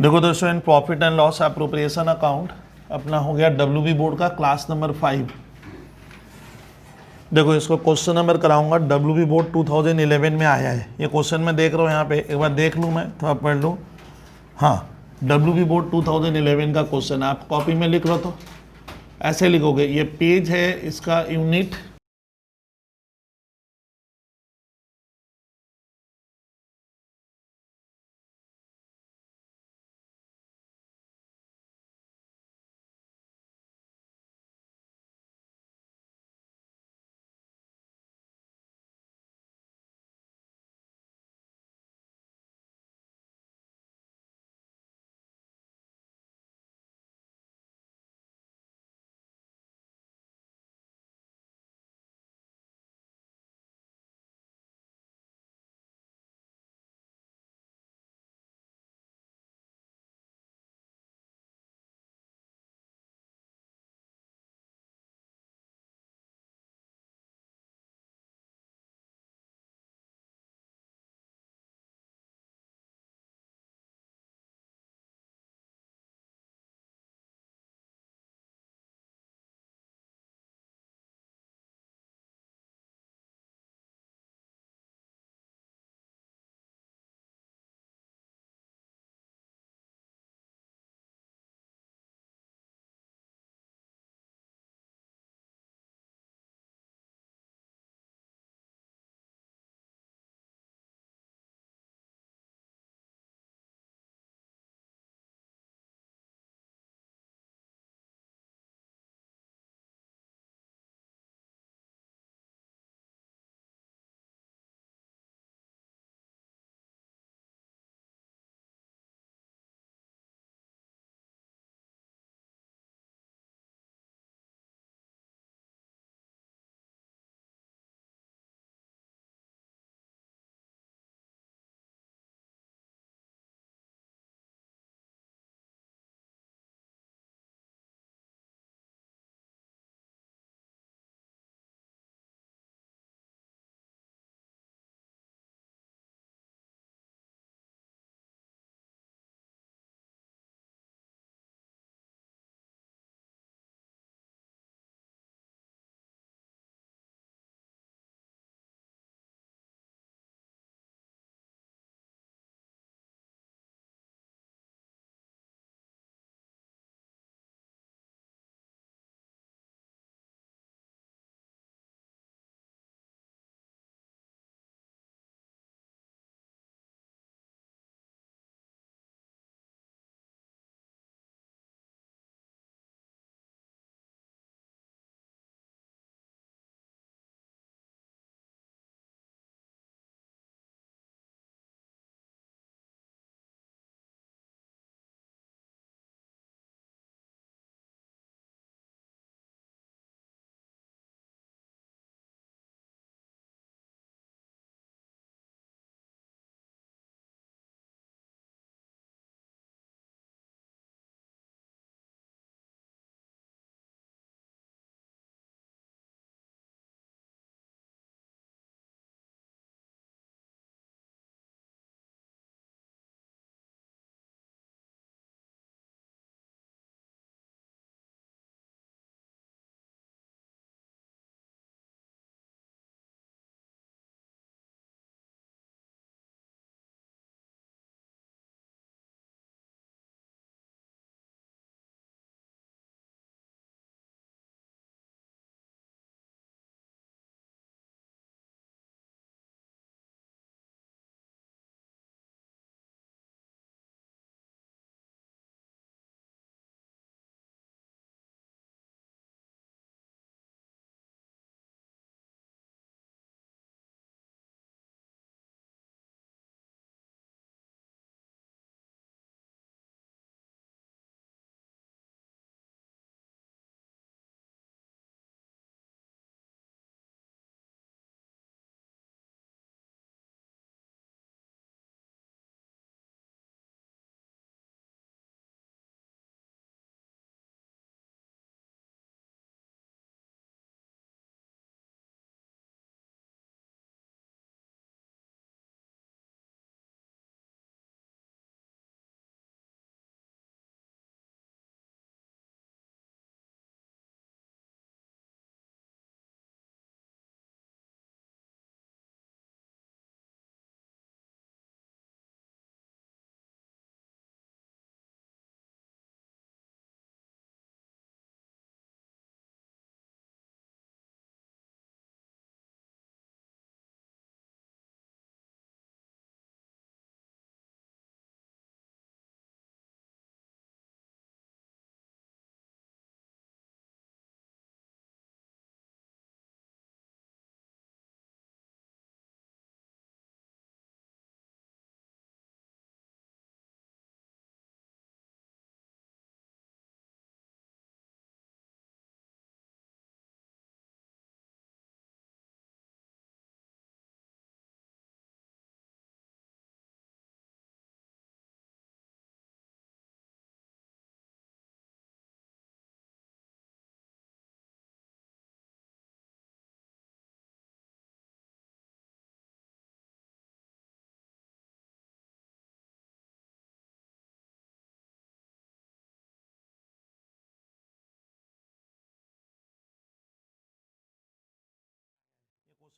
देखो दोस्तों, in profit and loss appropriation account अपना हो गया WB बोर्ड का क्लास नंबर 5। देखो इसको क्वेश्चन नंबर कराऊंगा, WB बोर्ड 2011 में आया है। ये क्वेश्चन मैं देख रहा हूँ यहाँ पे, एक बार देख लूँ मैं, थोड़ा पढ़ लूँ। हाँ, WB बोर्ड 2011 का क्वेश्चन है। आप कॉपी में लिख लो तो ऐसे लिखोगे। ये पेज है इसका, यूनिट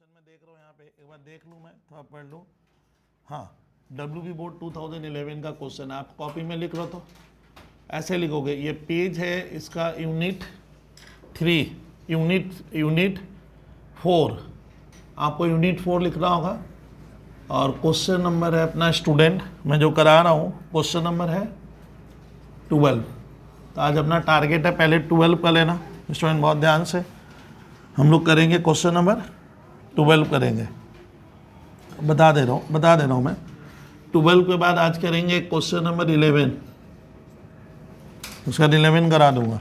क्वेश्चन में देख रहा हूँ यहाँ पे, एक बार देख लूँ मैं, थोड़ा पढ़ लूँ। हाँ, WB बोर्ड 2011 का क्वेश्चन आप कॉपी में लिख लो तो ऐसे लिखोगे। ये पेज है इसका यूनिट 3, यूनिट 4, आपको यूनिट 4 लिखना होगा। और क्वेश्चन नंबर है अपना स्टूडेंट, मैं जो करा रहा हूँ क्वेश्चन नंबर है 12। तो आज अपना टारगेट है पहले 12 कर लेना स्टूडेंट, बहुत ध्यान से। हम लोग करेंगे क्वेश्चन नंबर 12 करेंगे, बता दे रहा हूँ मैं। 12 के बाद आज करेंगे क्वेश्चन नंबर 11, उसका 11 करा दूंगा।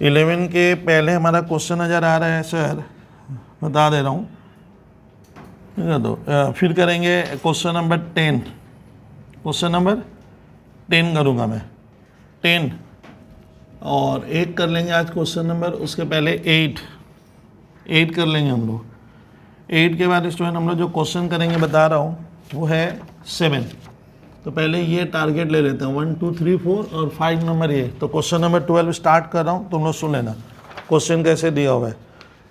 11 के पहले हमारा क्वेश्चन नज़र आ रहा है सर, बता दे रहा हूँ। फिर करेंगे क्वेश्चन नंबर 10, क्वेश्चन नंबर 10 करूँगा मैं 10, और एक कर लेंगे आज क्वेश्चन नंबर, उसके पहले 8 कर लेंगे हम लोग। 8 के बाद स्टूडेंट हम लोग जो क्वेश्चन करेंगे बता रहा हूँ वो है 7। तो पहले ये टारगेट ले लेते हैं 1 2 3 4 और 5 नंबर ये। तो क्वेश्चन नंबर 12 स्टार्ट कर रहा हूँ, तुम लोग सुन लेना क्वेश्चन कैसे दिया हुआ है।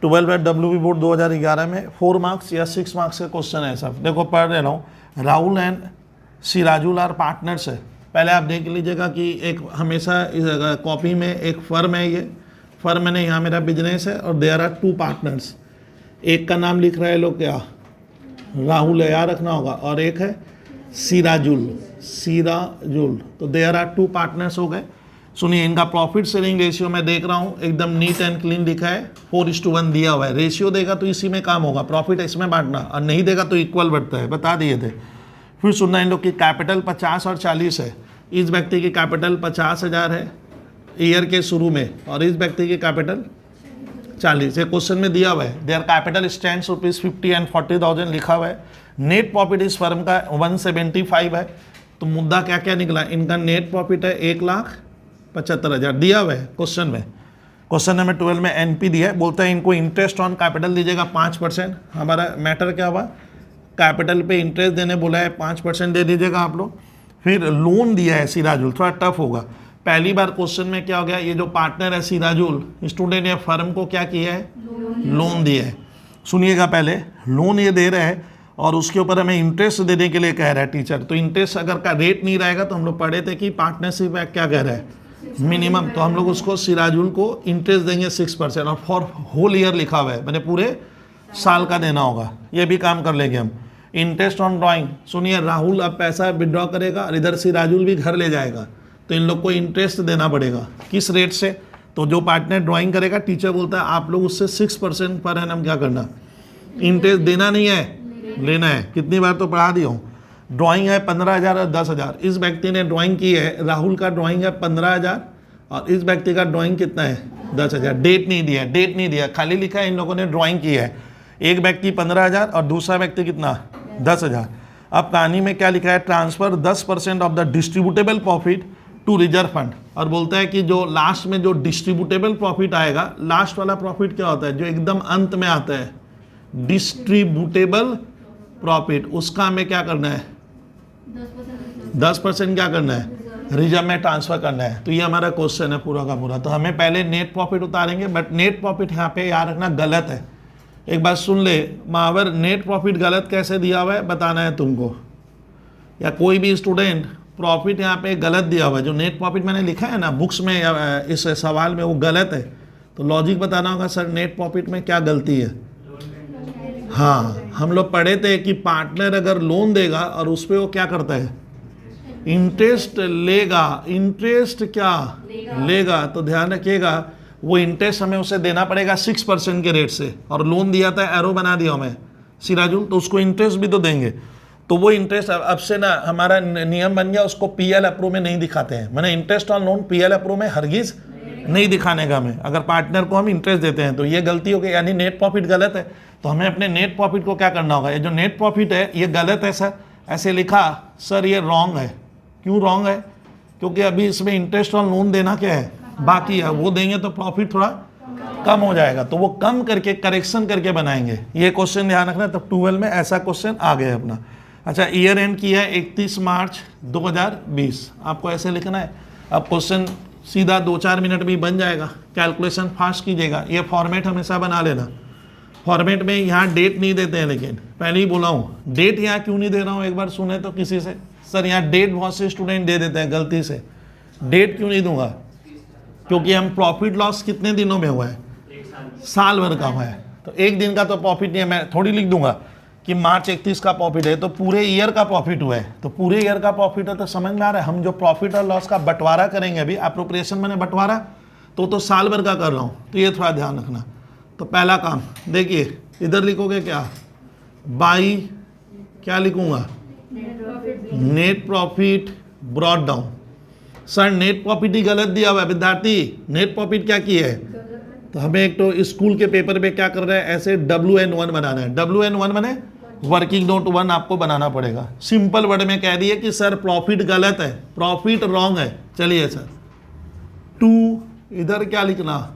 12 है WB बोर्ड 2011 में 4 मार्क्स या 6 मार्क्स का क्वेश्चन है सब। देखो पढ़ रहा हूँ। Rahul and Sirajul are partners है। पहले आप देख लीजिएगा कि एक हमेशा इस कॉपी में एक फर्म है, ये फर्म है, यहाँ मेरा बिजनेस है और देयर आर 2 पार्टनर्स। एक का नाम लिख रहा है लोग क्या, राहुल है, याद रखना होगा, और एक है सिराजुल। तो देयर आर 2 पार्टनर्स हो गए। सुनिए, इनका प्रॉफिट शेयरिंग रेशियो मैं देख रहा हूँ एकदम नीट एंड क्लीन लिखा है, 4:1 दिया हुआ है। रेशियो देगा तो इसी में काम होगा, प्रॉफिट इसमें बांटना, और नहीं देगा तो इक्वल बढ़ता है, बता दिए थे। फिर सुनना, इन लोग की कैपिटल 50 और 40 है। इस व्यक्ति की कैपिटल 50,000 है ईयर के शुरू में, और इस व्यक्ति की कैपिटल 40 है। क्वेश्चन में दिया हुआ है देयर कैपिटल स्टैंड्स ₹50 एंड 40,000 लिखा हुआ है। नेट प्रॉफिट इस फर्म का 175 है। तो मुद्दा क्या क्या निकला, इनका नेट प्रॉफिट है 1,75,000 दिया हुआ है क्वेश्चन में। क्वेश्चन नंबर 12 में NP दिया है, बोलता है इनको इंटरेस्ट ऑन कैपिटल दीजिएगा 5%। हमारा मैटर क्या हुआ, कैपिटल पे इंटरेस्ट देने बोला है, 5% दे दीजिएगा आप लोग। फिर लोन दिया है सिराजुल, थोड़ा टफ होगा। पहली बार क्वेश्चन में क्या हो गया, ये जो पार्टनर है सिराजुल, स्टूडेंट ने फर्म को क्या किया है, लोन दिया है। सुनिएगा, पहले लोन ये दे रहा है और उसके ऊपर हमें इंटरेस्ट देने के लिए कह रहा है टीचर। तो इंटरेस्ट अगर का रेट नहीं रहेगा, तो हम लोग पढ़े थे कि पार्टनरशिप एक्ट क्या कह रहा है, मिनिमम। तो हम लोग उसको सिराजुल को इंटरेस्ट देंगे 6%, और फॉर होल ईयर लिखा हुआ है, मैंने पूरे साल का देना होगा। ये भी काम कर लेंगे हम। इंटरेस्ट ऑन ड्राइंग, सुनिए, राहुल अब पैसा विड्रॉ करेगा और इधर सिराजुल भी घर ले जाएगा, तो इन लोग को इंटरेस्ट देना पड़ेगा। किस रेट से, तो जो पार्टनर ड्राइंग करेगा, टीचर बोलता है आप लोग उससे 6% पर एनम क्या करना, इंटरेस्ट देना नहीं है, लेना है। कितनी बार तो पढ़ा दिया हूँ। ड्राइंग है 15,000 और 10,000। इस व्यक्ति ने ड्राइंग की है, राहुल का ड्राइंग है 15,000 और इस व्यक्ति का ड्राइंग कितना है, 10,000। डेट नहीं दिया, खाली लिखा है इन लोगों ने ड्राइंग की है। एक व्यक्ति 15,000 और दूसरा व्यक्ति कितना, 10,000। अब कहानी में क्या लिखा है, transfer 10% of the distributable profit to reserve fund. और बोलता है कि जो लास्ट में जो डिस्ट्रीब्यूटेबल प्रॉफिट आएगा, लास्ट वाला प्रॉफिट क्या होता है, जो एकदम अंत में आता है, डिस्ट्रीब्यूटेबल प्रॉफिट, उसका हमें क्या करना है, 10% क्या करना है, रिजर्व में ट्रांसफर करना है। तो ये हमारा क्वेश्चन है पूरा का पूरा। तो हमें पहले नेट प्रॉफिट उतारेंगे, बट नेट प्रॉफिट यहाँ पे याद रखना गलत है। एक बात सुन ले महावर, नेट प्रॉफिट गलत कैसे दिया हुआ है बताना है तुमको, या कोई भी स्टूडेंट, प्रॉफिट यहाँ पे गलत दिया हुआ है। जो नेट प्रॉफिट मैंने लिखा है ना बुक्स में या इस सवाल में, वो गलत है। तो लॉजिक बताना होगा, सर नेट प्रॉफिट में क्या गलती है। हाँ, हम लोग पढ़े थे कि पार्टनर अगर लोन देगा और उस पर वो क्या करता है, इंटरेस्ट लेगा। इंटरेस्ट क्या लेगा, तो ध्यान रखिएगा, वो इंटरेस्ट हमें उसे देना पड़ेगा 6% के रेट से। और लोन दिया था, एरो बना दिया हमें सिराजुल, तो उसको इंटरेस्ट भी तो देंगे। तो वो इंटरेस्ट अब से ना हमारा नियम बन गया, उसको PL अप्रूव में नहीं दिखाते हैं। मैंने interest on loan PL approve में हरगिज नहीं दिखाने का हमें, अगर पार्टनर को हम इंटरेस्ट देते हैं। तो ये गलती हो गई, यानी नेट प्रॉफिट गलत है। तो हमें अपने नेट प्रॉफिट को क्या करना होगा, ये जो नेट प्रॉफिट है ये गलत है सर, ऐसे लिखा, सर ये रॉन्ग है। क्यों रॉन्ग है, क्योंकि अभी इसमें इंटरेस्ट ऑन लोन देना क्या है, बाकी है। वो देंगे तो प्रॉफिट थोड़ा कम हो जाएगा, तो वो कम करके करेक्शन करके बनाएंगे। ये क्वेश्चन ध्यान रखना। तब 12 में ऐसा क्वेश्चन आ गया अपना। अच्छा, ईयर एंड किया है 31 मार्च 2020, आपको ऐसे लिखना है। अब क्वेश्चन सीधा 2-4 मिनट में बन जाएगा, कैलकुलेशन फास्ट कीजिएगा। ये फॉर्मेट हमेशा बना लेना, फॉर्मेट में यहाँ डेट नहीं देते हैं, लेकिन पहले ही बोला हूँ डेट यहाँ क्यों नहीं दे रहा हूँ, एक बार सुने तो किसी से, सर यहाँ डेट बहुत से स्टूडेंट दे देते हैं गलती से, डेट क्यों नहीं दूंगा, क्योंकि हम प्रॉफिट लॉस कितने दिनों में हुआ है, साल भर का हुआ है, तो एक दिन का तो प्रॉफिट नहीं है, मैं थोड़ी लिख दूंगा कि मार्च 31 का प्रॉफिट है तो पूरे ईयर का प्रॉफिट हुआ है, तो पूरे ईयर का प्रॉफिट है, तो समझ में आ रहा है। हम जो प्रॉफिट और लॉस का बंटवारा करेंगे अभी, अप्रोप्रिएशन मैंने बंटवारा तो साल भर का कर रहा हूँ, तो ये थोड़ा ध्यान रखना। तो पहला काम देखिए, इधर लिखोगे क्या, बाई क्या लिखूंगा, net profit brought down. Sir net profit ही गलत दिया हुआ है विद्यार्थी, नेट प्रॉफिट क्या की है, तो हमें एक तो स्कूल के पेपर पे क्या कर रहे हैं, ऐसे WN1 बनाना है, WN1 बने वर्किंग नोट 1 आपको बनाना पड़ेगा। सिंपल वर्ड में कह दिए कि सर प्रॉफिट गलत है, प्रॉफिट रॉन्ग है, चलिए सर 2, इधर क्या लिखना,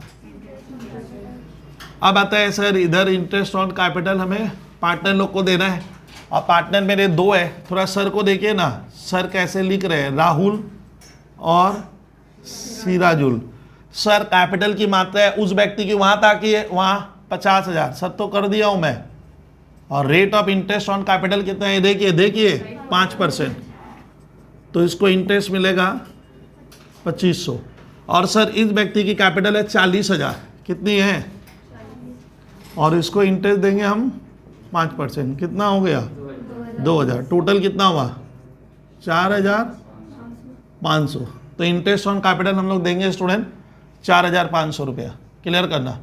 अब आता है सर इधर इंटरेस्ट ऑन कैपिटल हमें पार्टनर लोग को देना है, और पार्टनर मेरे 2 है, थोड़ा सर को देखिए ना, सर कैसे लिख रहे हैं, राहुल और सिराजुल। सर कैपिटल की मात्रा है उस व्यक्ति की वहां तक की है, वहाँ 50,000 सर तो कर दिया हूं मैं, और rate of interest on capital कितना है, देखिए 5%, तो इसको इंटरेस्ट मिलेगा 2500, और सर इस व्यक्ति की कैपिटल है 40,000, कितनी है, और इसको इंटरेस्ट देंगे हम 5%, कितना हो गया 2,000, टोटल कितना हुआ 4,500, तो इंटरेस्ट ऑन कैपिटल हम लोग देंगे स्टूडेंट 4,500 रुपया, क्लियर करना।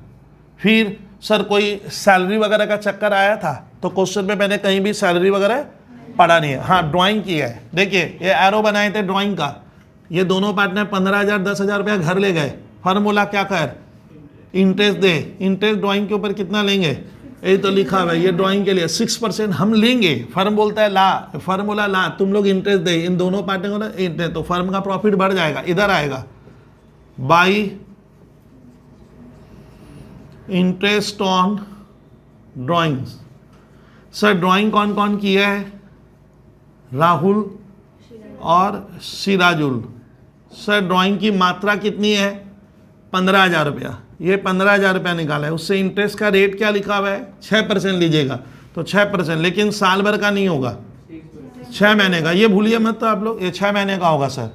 फिर सर कोई सैलरी वगैरह का चक्कर आया था, तो क्वेश्चन में मैंने कहीं भी सैलरी वगैरह पढ़ा नहीं है, हाँ ड्राइंग की है, देखिए ये एरो बनाए थे ड्राइंग का, ये दोनों पार्टनर 15,000 10,000 रुपया घर ले गए, फार्मूला क्या कर, इंटरेस्ट दे, इंटरेस्ट ड्राइंग के ऊपर कितना लेंगे, यही तो लिखा हुआ है, ये ड्राइंग के लिए 6% हम लेंगे, फर्म बोलता है ला, फार्मूला ला, तुम लोग इंटरेस्ट दे, इन दोनों पार्टनर को ना इंटरेस्ट, तो फर्म का प्रॉफिट बढ़ जाएगा, इधर आएगा by interest on drawings. Sir drawing कौन कौन किया है, राहुल और सिराजुल। सर ड्राइंग की मात्रा कितनी है, 15,000 रुपया, ये 15,000 रुपया निकाला है, उससे इंटरेस्ट का रेट क्या लिखा हुआ है 6% लीजिएगा, तो 6%, लेकिन साल भर का नहीं होगा, 6 महीने का, ये भूलिए मत तो आप लोग, ये 6 महीने का होगा sir.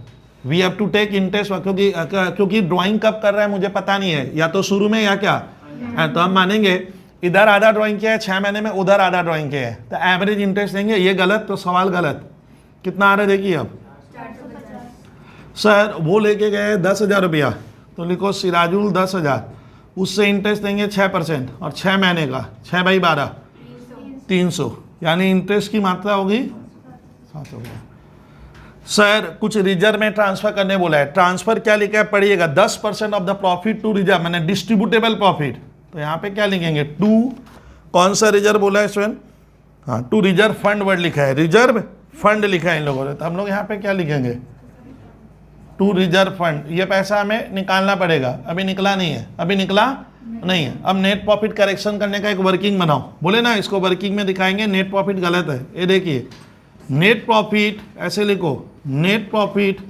We have to take interest, क्योंकि ड्राइंग कब कर रहा है मुझे पता नहीं है, या तो शुरू में या क्या है, तो हम मानेंगे इधर आधा ड्राइंग किया है 6 महीने में, उधर आधा ड्राइंग किया है, तो एवरेज इंटरेस्ट देंगे, ये गलत, तो सवाल गलत, कितना आ रहा है देखिए अब। सर वो लेके गए 10,000 रुपया, तो लिखो सिराजुल 10,000, उससे इंटरेस्ट देंगे 6%, और 6 महीने का 6 बाई 12 300, यानी इंटरेस्ट की मात्रा होगी 700 रुपया। सर कुछ रिजर्व में ट्रांसफर करने बोला है, ट्रांसफर क्या लिखा है पढ़िएगा, 10% of the profit to reserve, मैंने डिस्ट्रीब्यूटेबल प्रॉफिट, तो यहाँ पे क्या लिखेंगे 2, कौन सा रिजर्व बोला है स्टूडेंट, हाँ टू रिजर्व फंड वर्ड लिखा है, रिजर्व फंड लिखा है इन लोगों ने, तो हम लोग यहाँ पे क्या लिखेंगे टू रिजर्व फंड, ये पैसा हमें निकालना पड़ेगा, अभी निकला नहीं है, अभी निकला नहीं है। अब नेट प्रॉफिट करेक्शन करने का एक वर्किंग बनाओ, बोले ना इसको वर्किंग में दिखाएंगे, नेट प्रॉफिट गलत है, ये देखिए नेट प्रॉफिट ऐसे लिखो, नेट प्रॉफिट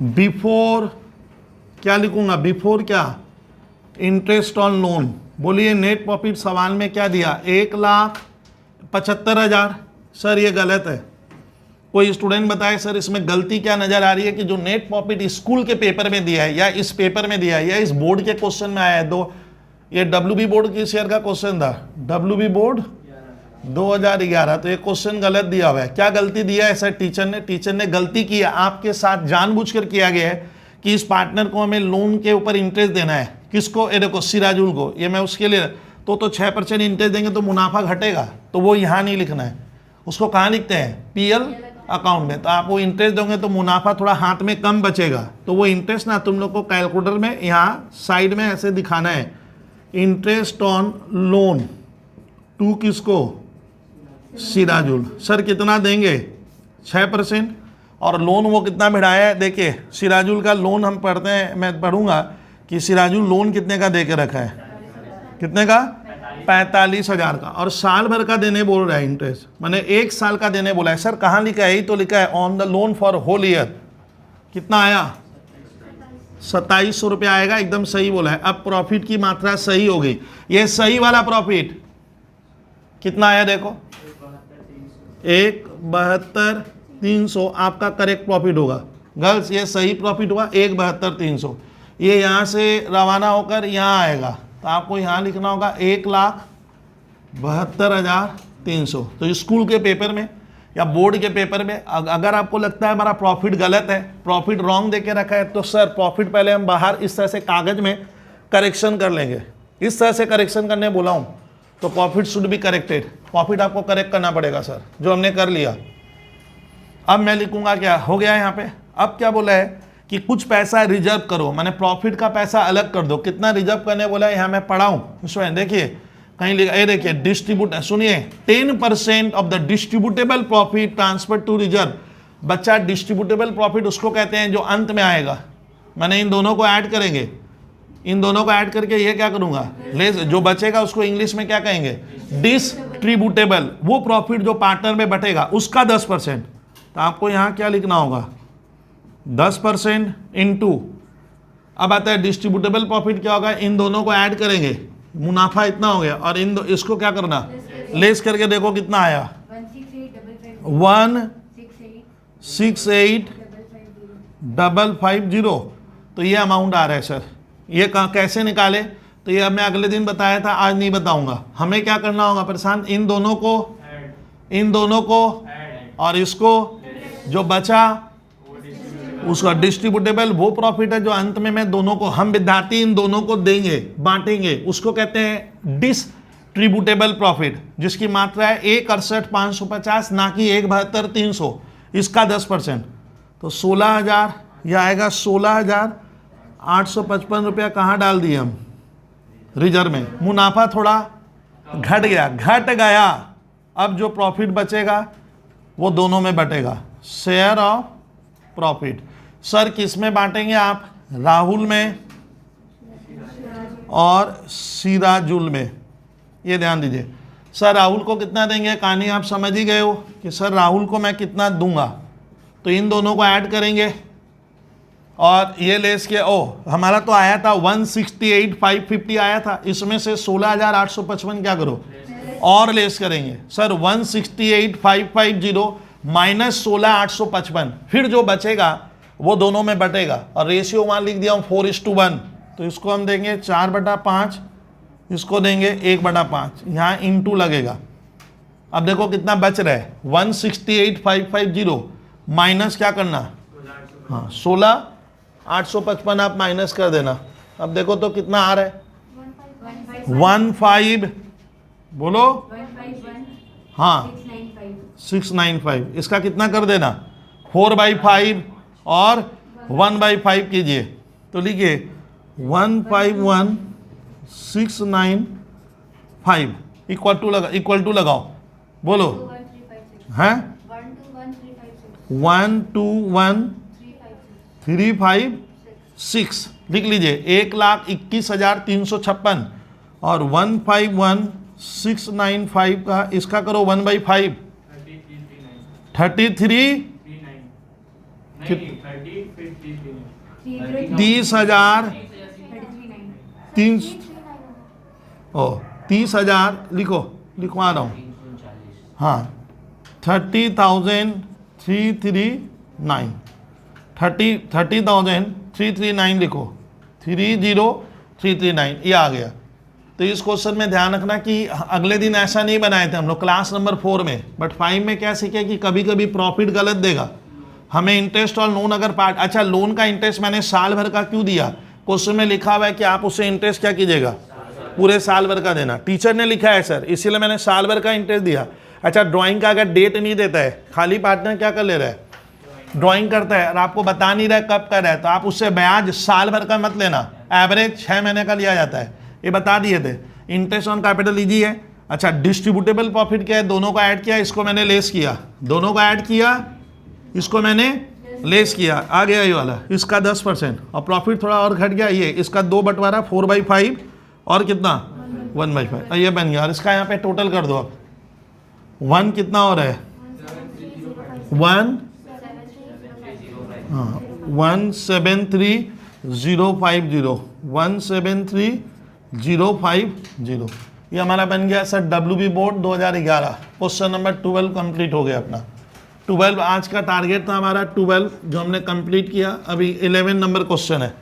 बिफोर क्या लिखूंगा, बिफोर क्या, इंटरेस्ट ऑन लोन। बोलिए नेट प्रॉफिट सवाल में क्या दिया, 1,75,000, सर ये गलत है, कोई स्टूडेंट बताए सर इसमें गलती क्या नजर आ रही है, कि जो नेट प्रॉफिट स्कूल के पेपर में दिया है, या इस पेपर में दिया है, या इस बोर्ड के क्वेश्चन में आया है, ये WB बोर्ड किस ईयर का क्वेश्चन था, WB बोर्ड 2011, तो ये क्वेश्चन गलत दिया हुआ है। क्या गलती दिया है सर, टीचर ने गलती की है, आपके साथ जानबूझकर किया गया है कि इस पार्टनर को हमें लोन के ऊपर इंटरेस्ट देना है, किसको, ये देखो सिराजुल को, ये मैं उसके लिए, तो 6% इंटरेस्ट देंगे तो मुनाफा घटेगा, तो वो यहाँ नहीं लिखना है, उसको कहाँ लिखते हैं PL अकाउंट में, तो आप वो इंटरेस्ट दोगे तो मुनाफा थोड़ा हाथ में कम बचेगा, तो वो इंटरेस्ट ना तुम लोग को कैलकुलेटर में यहाँ साइड में ऐसे दिखाना है, इंटरेस्ट ऑन लोन टू किसको, सिराजुल। सर कितना देंगे 6%, और लोन वो कितना बढ़ाया है, देखिए सिराजुल का लोन हम पढ़ते हैं, मैं पढ़ूंगा कि सिराजुल लोन कितने का दे के रखा है, कितने का 45,000 का, और साल भर का देने बोल रहा है इंटरेस्ट, मैंने 1 साल का देने बोला है। सर कहाँ लिखा है, यही तो लिखा है on the loan for whole year, कितना आया 2700 रुपये आएगा, एकदम सही बोला है। अब प्रॉफिट की मात्रा सही हो गई, ये सही वाला प्रॉफिट कितना आया देखो, 1,72,300 आपका करेक्ट प्रॉफिट होगा। गर्ल्स ये सही प्रॉफिट हुआ 1,72,300। ये यहाँ से रवाना होकर यहाँ आएगा, तो आपको यहाँ लिखना होगा 1,72,300। तो स्कूल के पेपर में या बोर्ड के पेपर में अगर आपको लगता है हमारा प्रॉफिट गलत है, प्रॉफिट रॉन्ग देके रखा है, तो सर प्रॉफिट पहले हम बाहर इस तरह से कागज में करेक्शन कर लेंगे। इस तरह से करेक्शन करने बोला हूँ, तो profit should be corrected, profit आपको करेक्ट करना पड़ेगा सर, जो हमने कर लिया। अब मैं लिखूंगा क्या हो गया यहाँ पे, अब क्या बोला है कि कुछ पैसा रिजर्व करो, मैंने प्रॉफिट का पैसा अलग कर दो। कितना रिजर्व करने बोला है, यहाँ मैं पढ़ाऊँ उसमें देखिए कहीं लिखा, ये देखिए डिस्ट्रीब्यूट, सुनिए 10% of the distributable profit transfer to reserve. बच्चा डिस्ट्रीब्यूटेबल प्रॉफिट उसको कहते हैं जो अंत में आएगा। मैंने इन दोनों को ऐड करेंगे, इन दोनों को ऐड करके ये क्या करूंगा, लेस, जो बचेगा उसको इंग्लिश में क्या कहेंगे, डिस्ट्रीब्यूटेबल। वो प्रॉफिट जो पार्टनर में बटेगा उसका 10%। तो आपको यहाँ क्या लिखना होगा, 10% इंटू, अब आता है डिस्ट्रीब्यूटेबल प्रॉफिट क्या होगा, इन दोनों को ऐड करेंगे, मुनाफा इतना हो गया, और इन इसको क्या करना, लेस करके देखो कितना आया, 168,550। तो ये अमाउंट आ रहा है सर। ये कैसे निकाले, तो ये मैं अगले दिन बताया था, आज नहीं बताऊंगा। हमें क्या करना होगा प्रशांत, इन दोनों को और इसको जो बचा उसका डिस्ट्रीब्यूटेबल, वो प्रॉफिट है जो अंत में मैं दोनों को, हम विद्यार्थी इन दोनों को देंगे, बांटेंगे, उसको कहते हैं डिस्ट्रीब्यूटेबल प्रॉफिट, जिसकी मात्रा है 1,68,550 ना कि 1,72,300। इसका 10%, तो 16,000, यह आएगा 16,855 रुपया। कहाँ डाल दिए हम, रिजर्व में। मुनाफा थोड़ा घट गया। अब जो प्रॉफिट बचेगा वो दोनों में बटेगा, शेयर ऑफ प्रॉफिट। सर किस में बांटेंगे आप, राहुल में और सिराजुल में। ये ध्यान दीजिए, सर राहुल को कितना देंगे, कहानी आप समझ ही गए हो कि सर राहुल को मैं कितना दूंगा। तो इन दोनों को ऐड करेंगे और ये लेस के, हमारा तो आया था 168,550 आया था, इसमें से 16,855 क्या करो और लेस करेंगे। सर 168,550 माइनस 16,855, फिर जो बचेगा वो दोनों में बटेगा। और रेशियो मान लिख दिया हूँ 4:1, तो इसको हम देंगे 4/5, इसको देंगे 1/5, यहाँ इंटू लगेगा। अब देखो कितना बच रहा है, 168,550 माइनस क्या करना, हाँ 16,855 आप माइनस कर देना। अब देखो तो कितना आ रहा है, 15, बोलो, हाँ 695। इसका कितना कर देना, 4/5 और 1/5 कीजिए, तो लिखिए 151,695 इक्वल टू लगाओ, बोलो, हैं 121,356 लिख लीजिए, 1,21,356 और 151,695 का इसका करो 1/5, 33 30,000 लिखवा रहा हूँ, हाँ 30,339 लिखो, 30,339 ये आ गया। तो इस क्वेश्चन में ध्यान रखना कि अगले दिन ऐसा नहीं बनाए थे हम लोग क्लास नंबर 4 में, बट 5 में क्या सीखे कि कभी कभी प्रॉफिट गलत देगा हमें। इंटरेस्ट और लोन अगर पार्ट, अच्छा लोन का इंटरेस्ट मैंने साल भर का क्यों दिया, क्वेश्चन में लिखा हुआ है कि आप उससे इंटरेस्ट क्या कीजिएगा, पूरे साल भर का देना। टीचर ने लिखा है सर, इसीलिए मैंने साल भर का इंटरेस्ट दिया। अच्छा ड्राइंग का अगर डेट नहीं देता है, खाली पार्टनर क्या कर ले रहा है, ड्राइंग करता है और आपको बता नहीं रहा है कब कर रहा है, तो आप उससे ब्याज साल भर का मत लेना, एवरेज 6 महीने का लिया जाता है, ये बता दिए थे। इंटरेस्ट ऑन कैपिटल लीजिए। अच्छा डिस्ट्रीब्यूटेबल प्रॉफिट क्या है, दोनों को ऐड किया, इसको मैंने लेस किया, दोनों को ऐड किया, इसको मैंने लेस किया, आ गया ये वाला, इसका 10%। और प्रॉफिट थोड़ा और घट गया, ये इसका 2/12 4/5 और कितना 1/5, ये बन गया। और इसका यहाँ पे टोटल कर दो आप, 1 कितना हो रहा है, 1 173 050 173 050। ये हमारा बन गया sir WB board 2011। Question number 12 complete हो गया अपना। 12 आज का टारगेट था हमारा, 12 जो हमने कंप्लीट किया। अभी 11 नंबर क्वेश्चन है।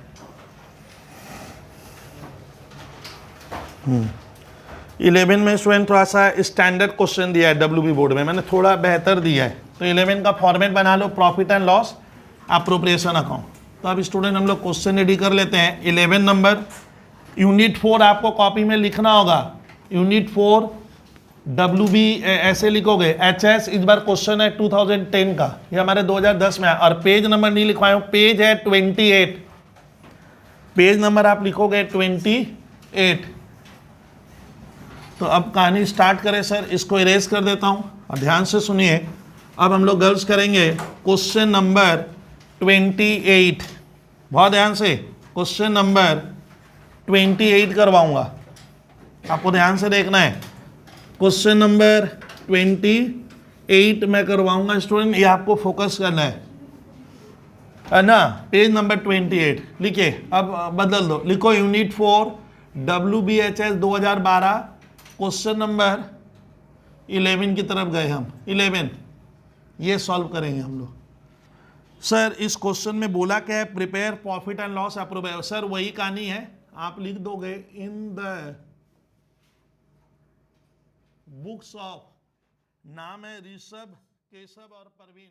11 में स्टूडेंट थोड़ा सा स्टैंडर्ड क्वेश्चन दिया है WB बोर्ड में, मैंने थोड़ा बेहतर दिया है। तो 11 का फॉर्मेट बना लो, profit and loss appropriation account. तो अब स्टूडेंट हम लोग क्वेश्चन रेडी कर लेते हैं। 11 नंबर यूनिट 4 आपको कॉपी में लिखना होगा। यूनिट 4 WB ऐसे लिखोगे HS। इस बार क्वेश्चन है 2010 का, ये हमारे 2010 में है। और पेज नंबर नहीं लिखवाए हूं, पेज है 28। पेज नंबर आप लिखोगे 28। तो अब कहानी स्टार्ट करें सर। इसको इरेज कर देता हूं और ध्यान से सुनिए। अब हम लोग गर्ल्स करेंगे क्वेश्चन नंबर 28। बहुत ध्यान से क्वेश्चन नंबर 28 करवाऊंगा, आपको ध्यान से देखना है। क्वेश्चन नंबर 28 मैं करवाऊंगा स्टूडेंट, ये आपको फोकस करना है ना। पेज नंबर 28 लिखिए। अब बदल दो, लिखो यूनिट 4 WBHS 2012 क्वेश्चन नंबर 11 की तरफ गए हम। 11 ये सॉल्व करेंगे हम लोग। सर इस क्वेश्चन में बोला क्या है, prepare profit and loss appropriation. Sir वही कहानी है, आप लिख दोगे इन द बुक्स ऑफ, नाम है ऋषभ, केशव और परवीन।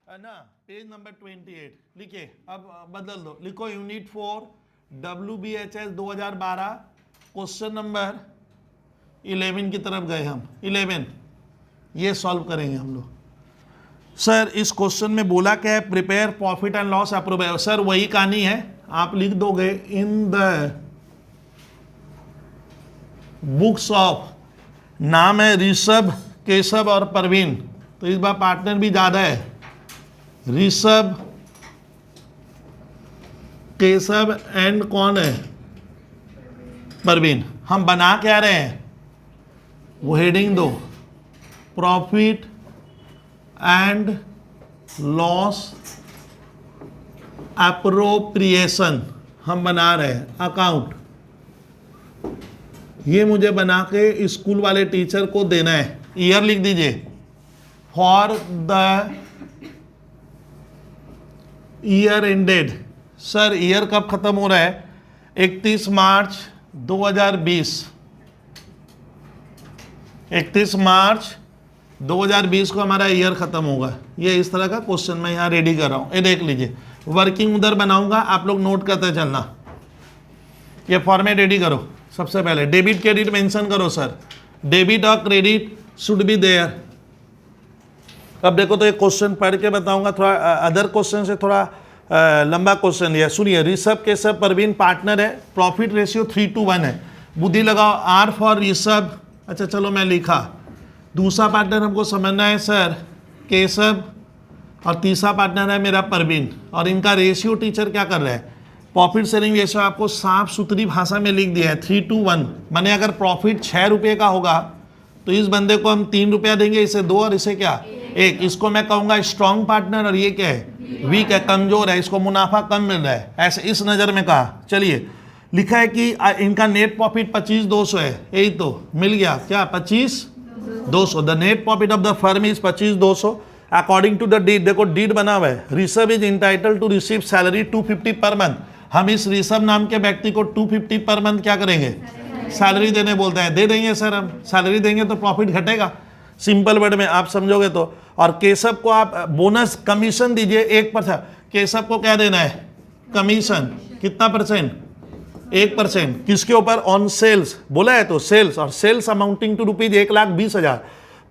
ना पेज नंबर 28 लिखिए, अब बदल दो, लिखो यूनिट 4 WBHS 2012 क्वेश्चन नंबर 11 की तरफ गए हम। 11 ये सॉल्व करेंगे हम लोग। सर इस क्वेश्चन में बोला क्या है, prepare profit and loss approval. Sir वही कहानी है, आप लिख दोगे इन द बुक्स ऑफ, नाम है ऋषभ, केशव और परवीन, तो इस बार पार्टनर भी ज्यादा है, ऋषभ, केशव एंड कौन है, परवीन। हम बना क्या रहे हैं, वो हेडिंग दो, प्रॉफिट एंड लॉस एप्रोप्रिएशन हम बना रहे हैं, अकाउंट। ये मुझे बना के स्कूल वाले टीचर को देना है। ईयर लिख दीजिए, for the year ended. Sir year कब खत्म हो रहा है, 31 मार्च 2020। 31 मार्च 2020 को हमारा ईयर खत्म होगा। ये इस तरह का क्वेश्चन मैं यहाँ रेडी कर रहा हूँ, ये देख लीजिए। वर्किंग उधर बनाऊंगा, आप लोग नोट करते चलना। ये फॉर्मेट रेडी करो। सबसे पहले डेबिट क्रेडिट मेंशन करो सर, डेबिट और क्रेडिट शुड बी देयर। अब देखो तो ये क्वेश्चन पढ़ के बताऊंगा, थोड़ा अदर क्वेश्चन से थोड़ा लंबा क्वेश्चन है। सुनिए, ऋषभ केशव परवीन पार्टनर है, प्रॉफिट रेशियो 3:1 है। बुद्धि लगाओ, आर फॉर ऋषभ। अच्छा चलो मैं लिखा। दूसरा पार्टनर हमको समझना है सर केशव, और तीसरा पार्टनर है मेरा परवीन, और इनका रेशियो टीचर क्या कर रहा है, प्रॉफिट शेयरिंग रेशियो आपको साफ सुथरी भाषा में लिख दिया है 3:1। माने अगर प्रॉफिट 6 रुपये का होगा तो इस बंदे को हम 3 रुपया देंगे, इसे 2 और इसे क्या 1। इसको मैं कहूँगा स्ट्रॉन्ग पार्टनर, और ये क्या है वीक है, कमजोर है, इसको मुनाफा कम मिल रहा है, ऐसे इस नज़र में कहा। चलिए लिखा है कि इनका नेट प्रॉफिट 25,200 है, यही तो मिल गया क्या 25,200। The net profit of the firm is 25,200 according to the deed. देखो डीड बना हुआ है, Rishabh is entitle to receive salary 250 per month. हम इस ऋषभ नाम के व्यक्ति को 250 पर मंथ क्या करेंगे, सैलरी देने बोलते हैं, दे देंगे सर। हम सैलरी देंगे तो प्रॉफिट घटेगा, सिंपल वर्ड में आप समझोगे तो। और केशव को आप बोनस कमीशन दीजिए 1%। केशव को क्या देना है, कमीशन, कितना परसेंट, 1%। किसके ऊपर, ऑन सेल्स बोला है तो सेल्स, और sales amounting to rupees 1,20,000।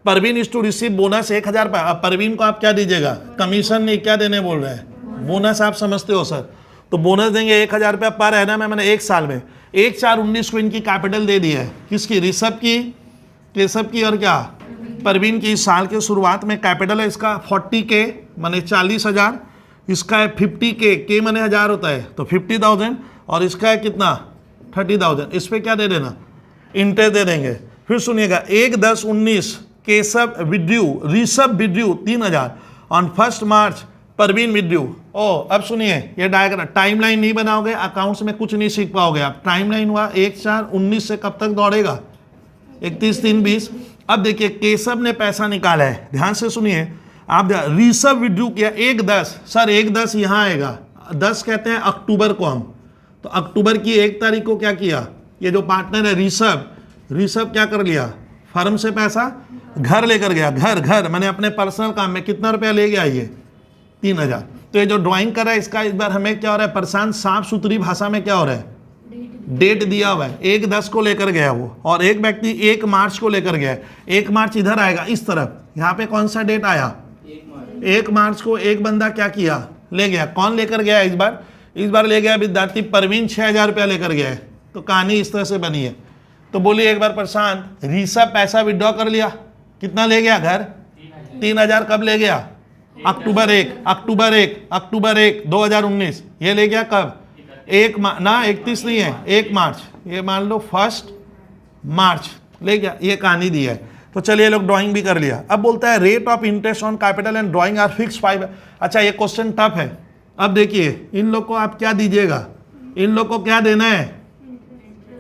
Parveen is to receive bonus 1,000। Parveen को आप क्या दीजिएगा, कमीशन नहीं, क्या देने बोल रहे हैं, बोनस। आप समझते हो सर, तो बोनस देंगे 1,000 रुपया पर है ना, मैंने 1 साल में 1/4/19 को इनकी कैपिटल दे दी है। किसकी, ऋषभ की, केशव की और क्या परवीन की। इस साल के शुरुआत में कैपिटल है इसका 40K माने 40,000, इसका है 50K, के माने 1000 होता है तो 50,000, और इसका है कितना 30,000। इस पर क्या दे देना, इंटरेस्ट दे देंगे। फिर सुनिएगा 1/10/19 Keshav withdrew, Rishabh withdrew 3,000 on 1 March Parveen withdrew. ओ अब सुनिए, ये डायग्राम टाइमलाइन नहीं बनाओगे अकाउंट्स में कुछ नहीं सीख पाओगे आप। टाइमलाइन हुआ 1/4/19 से कब तक दौड़ेगा, 31/3/20। अब देखिए केशव ने पैसा निकाला है, ध्यान से सुनिए आप। ऋषभ विड्रू किया 1/10, सर 1/10 यहाँ आएगा, 10 कहते हैं अक्टूबर को हम, तो अक्टूबर की 1 तारीख को क्या किया, ये जो पार्टनर है ऋषभ क्या कर लिया, फर्म से पैसा घर लेकर गया। घर मैंने अपने पर्सनल काम में कितना रुपया ले गया, ये 3,000। तो ये जो ड्राइंग कर रहा है इसका इस बार हमें क्या हो रहा है, प्रशांत साफ सुथरी भाषा में क्या हो रहा है, डेट दिया हुआ है। 1/10 को लेकर गया वो, और एक व्यक्ति 1 मार्च को लेकर गया है। 1 मार्च इधर आएगा इस तरफ, यहाँ पे कौन सा डेट आया, 1 मार्च को एक बंदा क्या किया, ले गया। कौन लेकर गया इस बार ले गया विद्यार्थी परवीन 6,000 रुपया लेकर गया है। तो कहानी इस तरह से बनी है। तो बोलिए एक बार प्रशांत, ऋषभ पैसा विड्रॉ कर लिया, कितना ले गया घर, 3,000। कब ले गया, अक्टूबर 1 2019। ये ले गया कब, 31 नहीं है, 1 मार्च, ये मान लो 1 मार्च ले गया। ये कहानी दी है। तो चलिए लोग ड्राइंग भी कर लिया। अब बोलता है rate of interest on capital and drawing are fix 5। अच्छा ये क्वेश्चन टफ है। अब देखिए इन लोग को आप क्या दीजिएगा, इन लोग को क्या देना है,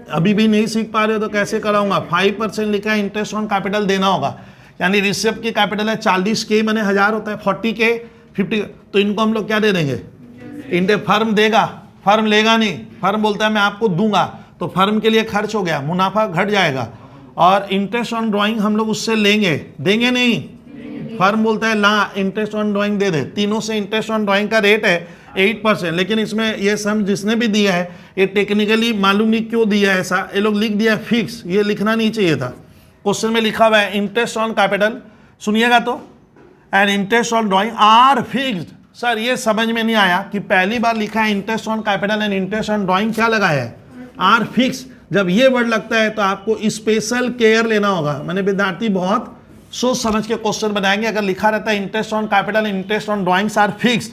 अभी भी नहीं सीख पा रहे हो तो कैसे कराऊंगा। 5% लिखा है इंटरेस्ट ऑन कैपिटल देना होगा, यानी ऋषभ की कैपिटल है 40K माने 1000 होता है, 40K 50, तो इनको हम लोग क्या दे देंगे, इंटरेस्ट। फर्म देगा, फर्म लेगा नहीं, फर्म बोलता है मैं आपको दूंगा, तो फर्म के लिए खर्च हो गया, मुनाफा घट जाएगा। और इंटरेस्ट ऑन ड्राइंग हम लोग उससे लेंगे, देंगे नहीं, फर्म बोलता है ला इंटरेस्ट ऑन ड्राइंग दे दे, तीनों से इंटरेस्ट ऑन ड्राइंग का रेट है 8%, लेकिन इसमें ये सम जिसने भी दिया है ये टेक्निकली मालूम नहीं क्यों दिया है ऐसा, ये लोग लिख दिया फिक्स, ये लिखना नहीं चाहिए था। क्वेश्चन में लिखा हुआ है इंटरेस्ट ऑन कैपिटल, सुनिएगा तो, and interest on drawing are fixed. Sir ये समझ में नहीं आया कि पहली बार लिखा है interest on capital and interest on drawing, क्या लगाया है आर फिक्स। जब ये वर्ड लगता है तो आपको स्पेशल केयर लेना होगा। मैंने विद्यार्थी बहुत सोच समझ के क्वेश्चन बनाएंगे। अगर लिखा रहता है interest on capital interest on drawings are fixed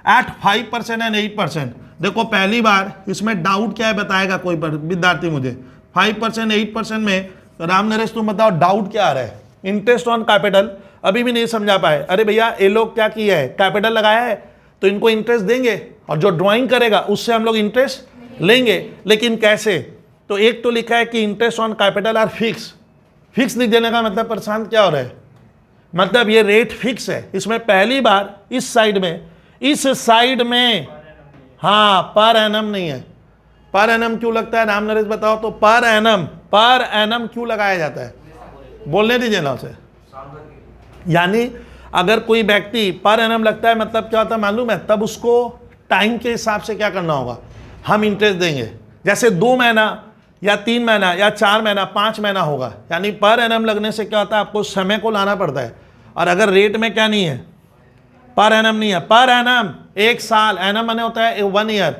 at 5% and 8%, देखो पहली बार इसमें डाउट क्या है बताएगा कोई विद्यार्थी मुझे। 5% 8% में राम नरेश तुम बताओ डाउट क्या आ रहा है। इंटरेस्ट ऑन कैपिटल अभी भी नहीं समझा पाए, अरे भैया ये लोग क्या किया है, कैपिटल लगाया है तो इनको इंटरेस्ट देंगे और जो ड्राइंग करेगा उससे हम लोग इंटरेस्ट लेंगे, लेकिन कैसे। तो एक तो लिखा है कि interest on capital R fix, fix लिख देने का मतलब प्रशांत क्या हो रहा है, मतलब ये रेट फिक्स है। इसमें पहली बार इस साइड में हाँ पर एनम नहीं है। पर एनम क्यों लगता है राम नरेश बताओ तो, पर एनम क्यों लगाया जाता है, बोलने दीजिए ना उसे। यानी अगर कोई व्यक्ति पर एनम लगता है मतलब क्या होता है मालूम है, तब उसको टाइम के हिसाब से क्या करना होगा, हम इंटरेस्ट देंगे। जैसे 2 महीना या 3 महीना या 4 महीना 5 महीना होगा, यानी पर एनम लगने से क्या होता है आपको समय को लाना पड़ता है। और अगर रेट में क्या नहीं है, पर एनम नहीं है, पर एनम 1 साल, एनम माने होता है 1 ईयर,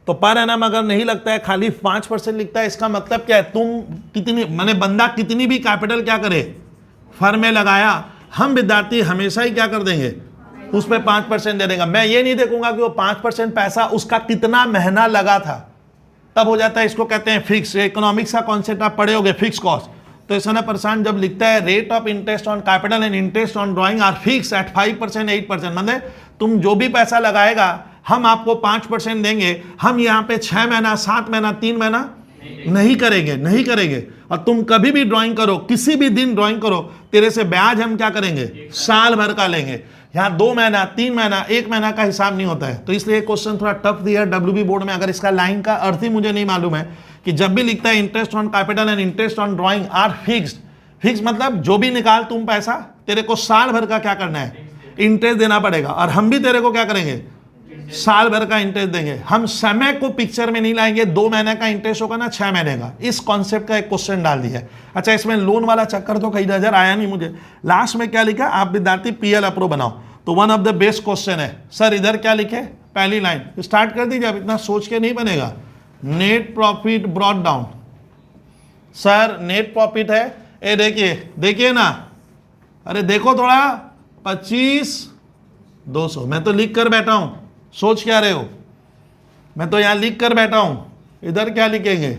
तो पर एनम अगर नहीं लगता है खाली 5% लिखता है, इसका मतलब क्या है, तुम कितनी माने बंदा कितनी भी कैपिटल क्या करे फर्म में लगाया, हम विद्यार्थी हमेशा ही क्या कर देंगे उस पर 5% दे देगा। मैं ये नहीं देखूंगा कि वो 5% पैसा उसका कितना महीना लगा था, तब हो जाता है, इसको कहते हैं फिक्स। इकोनॉमिक्स का कॉन्सेप्ट आप पढ़े होगे फिक्स कॉस्ट। तो ऐसा ना परेशान जब लिखता है rate of interest on capital and interest on drawing are fix at 5% 8%, मतलब तुम जो भी पैसा लगाएगा हम आपको 5% देंगे। हम यहाँ पे 6 महीना 7 महीना 3 महीना नहीं करेंगे। और तुम कभी भी ड्राइंग करो, किसी भी दिन ड्राइंग करो, तेरे से ब्याज हम क्या करेंगे साल भर का लेंगे। यहाँ 2 महीना 3 महीना 1 महीना का हिसाब नहीं होता है। तो इसलिए क्वेश्चन थोड़ा टफ दिया है WB बोर्ड में। अगर इसका लाइन का अर्थ ही मुझे नहीं मालूम है कि जब भी लिखता है interest on capital and interest on drawing are fixed, fix मतलब जो भी निकाल तुम पैसा, तेरे को साल भर का क्या करना है इंटरेस्ट देना पड़ेगा, और हम भी तेरे को क्या करेंगे साल भर का इंटरेस्ट देंगे। हम समय को पिक्चर में नहीं लाएंगे, 2 महीने का इंटरेस्ट होगा ना 6 महीने का, इस कॉन्सेप्ट का एक क्वेश्चन डाल दिया है। अच्छा इसमें लोन वाला चक्कर तो कहीं नजर आया नहीं मुझे। लास्ट में क्या लिखा, आप विद्यार्थी PL अप्रो बनाओ, तो one of the best question है। सर इधर क्या लिखे, पहली लाइन स्टार्ट कर दीजिए, अब इतना सोच के नहीं बनेगा। Net profit brought down, sir net profit है, ये देखिए ना, अरे देखो थोड़ा 25,200, मैं तो लिख कर बैठा हूं, सोच क्या रहे हो, मैं तो यहां लिख कर बैठा हूं। इधर क्या लिखेंगे,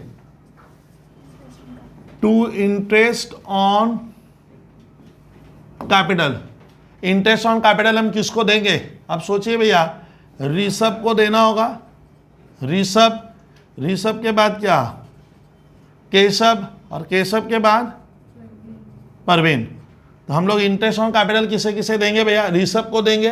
to interest on capital. Interest on capital हम किसको देंगे, अब सोचिए भैया, ऋषभ को देना होगा, ऋषभ के बाद क्या केशव, और केशव के बाद परवीन। तो हम लोग इंटरेस्ट ऑन कैपिटल किसे किसे देंगे भैया, ऋषभ को देंगे,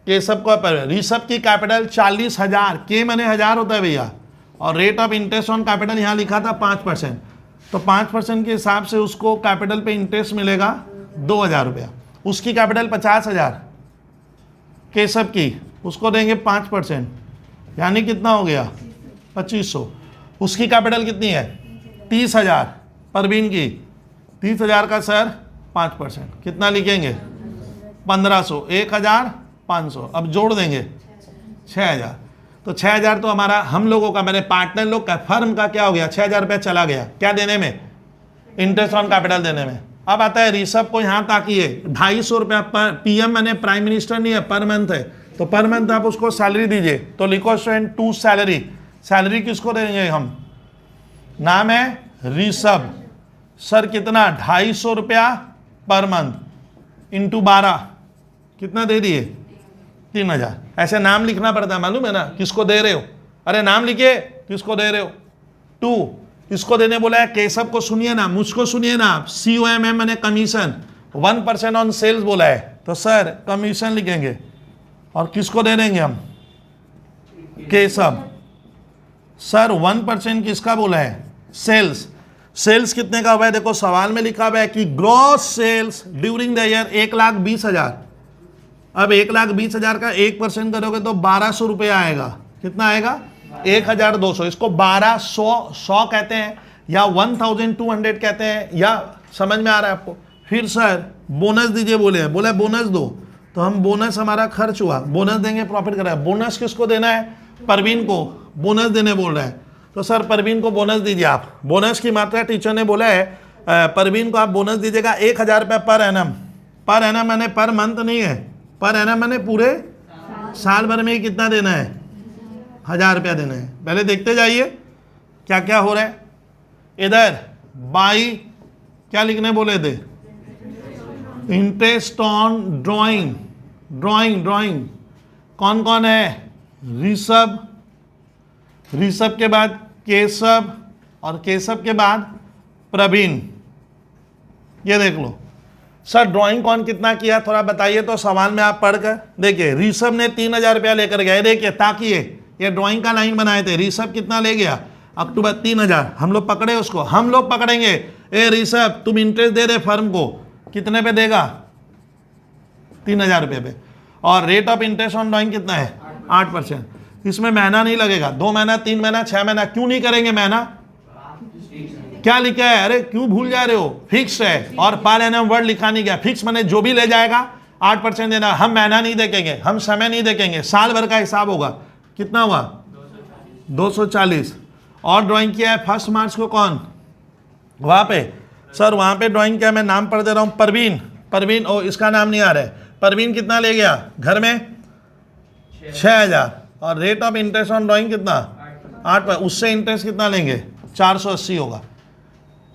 केशव को परवीन। ऋषभ की कैपिटल 40,000, के माने 1000 होता है भैया, और rate of interest on capital यहाँ लिखा था 5%, तो 5% के हिसाब से उसको कैपिटल पे इंटरेस्ट मिलेगा 2,000 रुपया। उसकी कैपिटल 50,000 केशव की, उसको देंगे 5%, यानी कितना हो गया 2500। उसकी कैपिटल कितनी है 30,000, परवीन की 30,000 का सर 5%, कितना लिखेंगे 1500, 1,500, अब जोड़ देंगे 6,000। तो 6,000 तो हमारा हम लोगों का, मैंने पार्टनर लोग का, फर्म का क्या हो गया 6,000 रुपया चला गया, क्या देने में, इंटरेस्ट ऑन कैपिटल देने में। अब आता है ऋषभ को, यहाँ ताकिए 250 रुपया पर PM, मैंने प्राइम मिनिस्टर नहीं है, पर मंथ है, तो पर मंथ आप उसको सैलरी दीजिए। तो लिखो स्टूडेंट टू सैलरी, सैलरी किसको देंगे हम, नाम है ऋषभ, सर कितना 250 रुपया पर मंथ इंटू 12, कितना दे दिए 3,000। ऐसे नाम लिखना पड़ता है, मालूम है ना किसको दे रहे हो, अरे नाम लिखिए किसको दे रहे हो। 2 इसको देने बोला है, केशव को सुनिए ना, मुझको सुनिए ना, COMM मैंने कमीशन, 1% ऑन सेल्स बोला है, तो सर कमीशन लिखेंगे, और किसको दे देंगे हम, केशव। सर 1% किसका बोला है, सेल्स, सेल्स कितने का हुआ है? देखो सवाल में लिखा हुआ है कि gross sales during the year 1,20,000। अब 1,20,000 का 1% करोगे तो 1,200 रुपया आएगा। कितना आएगा? 1,200। इसको 1,200 कहते हैं या 1,200 कहते हैं, या समझ में आ रहा है आपको? फिर सर बोनस दीजिए बोले हैं, बोला बोनस दो, तो हम बोनस हमारा खर्च हुआ, बोनस देंगे प्रॉफिट करा है। बोनस किसको देना है? परवीन को बोनस देने बोल रहा है। तो सर परवीन को बोनस दीजिए आप। बोनस की मात्रा टीचर ने बोला है परवीन को आप बोनस दीजिएगा 1,000 रुपये पर एनम। पर एनम मैंने पर मंथ नहीं है, पर एनम मैंने पूरे साल भर में ही कितना देना है? 1,000 रुपया देना है। पहले देखते जाइए क्या क्या हो रहा है। इधर बाई क्या लिखने बोले थे? Interest on drawing. ड्राइंग कौन कौन है? ऋषभ, ऋषभ के बाद केशव, और केशव के बाद प्रवीण। ये देख लो सर ड्राइंग कौन कितना किया थोड़ा बताइए तो सवाल में आप पढ़कर देखिए। ऋषभ ने 3,000 रुपया लेकर गया, देखिए ताकि ये ड्राइंग का लाइन बनाए थे। ऋषभ कितना ले गया? अक्टूबर 3,000। हम लोग पकड़े उसको, हम लोग पकड़ेंगे। ए ऋषभ तुम इंटरेस्ट दे रहे फर्म को, कितने पे देगा? 3,000 रुपये पे। और rate of interest on drawing कितना है? 8%। इसमें महीना नहीं लगेगा, 2 महीना 3 महीना 6 महीना। क्यों नहीं करेंगे महीना? क्या लिखा है? अरे क्यों भूल जा रहे हो? फिक्स है। और पर एनम वर्ड लिखा नहीं गया। फिक्स मैंने जो भी ले जाएगा 8% देना। हम महीना नहीं देखेंगे, हम समय नहीं देखेंगे, साल भर का हिसाब होगा। कितना हुआ? 240। और ड्राइंग किया है 1 मार्च को कौन? वहां पे सर वहां पे ड्राइंग किया, मैं नाम पढ़ दे रहा हूं, परवीन। परवीन ओ इसका नाम नहीं आ रहा है। परवीन कितना ले गया घर में? 6,000। और rate of interest on drawing कितना? 8। उससे इंटरेस्ट कितना लेंगे? 480 होगा।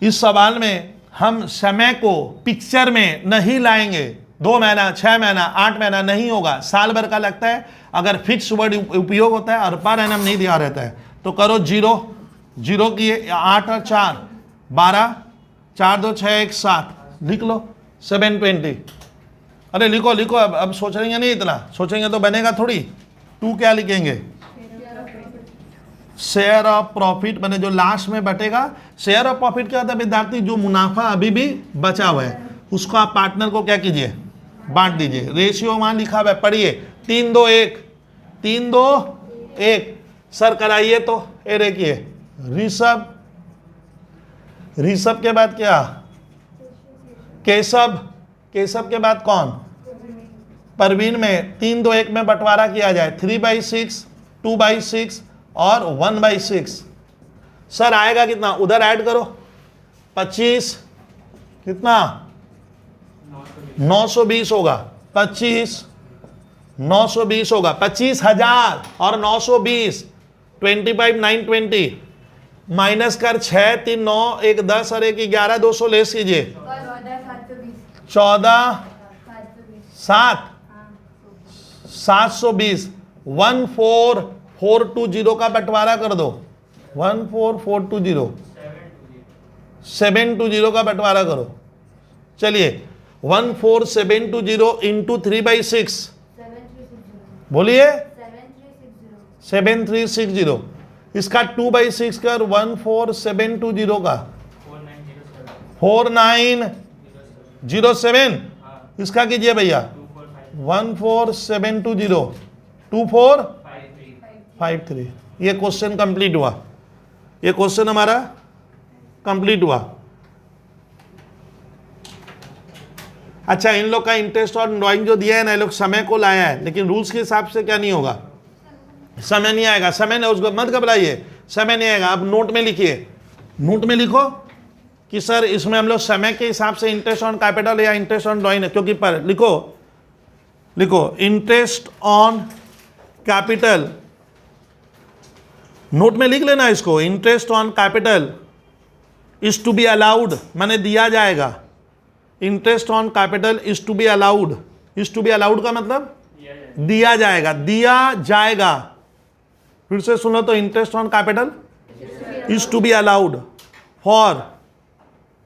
इस सवाल में हम समय को पिक्चर में नहीं लाएंगे। 2 महीना 6 महीना 8 महीना नहीं होगा, साल भर का लगता है। अगर फिक्स वर्ड उपयोग होता है और पर एनम नहीं दिया रहता है तो करो 0 किए 8 और 4 12, 4 2 6 1 7, लिख लो 720। अरे लिखो लिखो, अब सोचेंगे नहीं, इतना सोचेंगे तो बनेगा थोड़ी। 2 क्या लिखेंगे? शेयर ऑफ प्रॉफिट, मैंने जो लास्ट में बटेगा। शेयर ऑफ प्रॉफिट क्या होता है विद्यार्थी? जो मुनाफा अभी भी बचा हुआ है उसको आप पार्टनर को क्या कीजिए? बांट दीजिए। रेशियो वहां लिखा हुआ है, पढ़िए 3-2-1, 3-2-1। सर कराइए तो ये देखिए ऋषभ, ऋषभ के बाद क्या? केशव, केशव के बाद कौन? परवीन में 3-2-1 में बंटवारा किया जाए। 3/6, 2/6 और 1/6। सर आएगा कितना? उधर ऐड करो 25, कितना? 920 होगा। 25 920 होगा। 25,000 और 920, 25,920 माइनस कर 6 3 9 1 10 और 1 11, 200 लेस कीजिए। 14 7 720। 14420 का बंटवारा कर दो। 14420 720 का बंटवारा करो। चलिए 14720 इंटू 3/6, बोलिए 7360। इसका 2/6 कर 14720 का 4907। इसका कीजिए भैया 14720 2453। ये क्वेश्चन कंप्लीट हुआ। ये क्वेश्चन हमारा कंप्लीट हुआ। अच्छा इन लोग का इंटरेस्ट और ड्राइंग जो दिया है ना, ये लोग समय को लाया है, लेकिन रूल्स के हिसाब से क्या नहीं होगा? समय नहीं आएगा। समय नहीं, उसको मत घबराइए, समय नहीं आएगा। आप नोट में लिखिए, नोट में लिखो कि सर इसमें हम लोग समय के हिसाब से इंटरेस्ट ऑन कैपिटल या इंटरेस्ट ऑन ड्राइंग है, क्योंकि पर लिखो इंटरेस्ट ऑन कैपिटल, नोट में लिख लेना इसको। Interest on capital is to be allowed, मैंने दिया जाएगा। Interest on capital is to be allowed. Is to be allowed का मतलब दिया जाएगा, दिया जाएगा। फिर से सुनो तो, interest on capital is to be allowed for,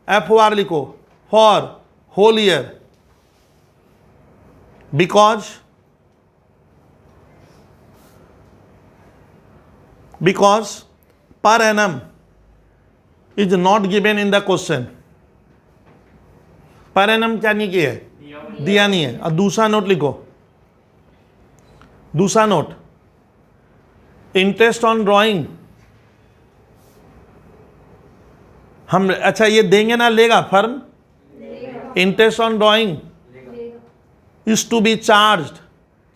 FOR लिखो, for whole year, because per annum is not given in the question. Per annum क्या नहीं किया है, दिया नहीं है। अब दूसरा नोट लिखो, दूसरा नोट, इंटरेस्ट ऑन ड्राइंग हम, अच्छा ये देंगे ना, लेगा firm, interest on drawing is to be charged.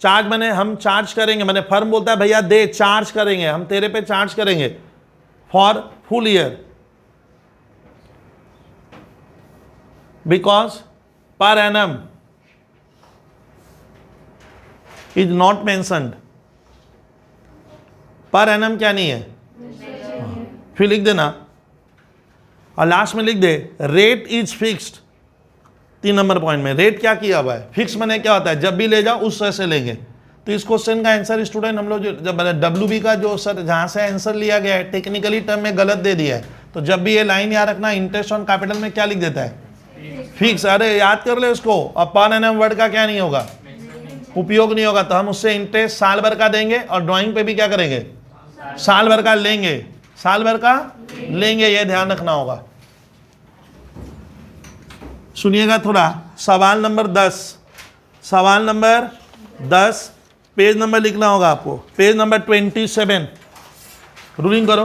Charge मैंने हम चार्ज करेंगे, मैंने फर्म बोलता है भैया दे, चार्ज करेंगे, हम तेरे पे चार्ज करेंगे for full year, because per annum is not mentioned. पर एनम क्या नहीं है, फिर लिख देना, और लास्ट में लिख दे rate is fixed. 3 number point में रेट क्या किया हुआ है, फिक्स मैंने क्या होता है, जब भी ले जाओ उस तरह से लेंगे। तो इस क्वेश्चन का आंसर स्टूडेंट हम लोग जब डब्ल्यू का जो सर जहां से आंसर लिया गया है टेक्निकली टर्म में गलत दे दिया है, तो जब भी ये लाइन याद रखना, इंटरेस्ट ऑन कैपिटल में क्या लिख देता है, फिक्स। अरे याद कर ले उसको। अब पर एनम वर्ड का क्या नहीं होगा, उपयोग नहीं होगा, तो हम उससे इंटरेस्ट साल भर का देंगे, और ड्राइंग पे भी क्या करेंगे, साल भर का लेंगे, साल भर का लेंगे, ये ध्यान रखना होगा। सुनिएगा थोड़ा, सवाल नंबर 10, सवाल नंबर 10, पेज नंबर लिखना होगा आपको, पेज नंबर 27। रूलिंग करो,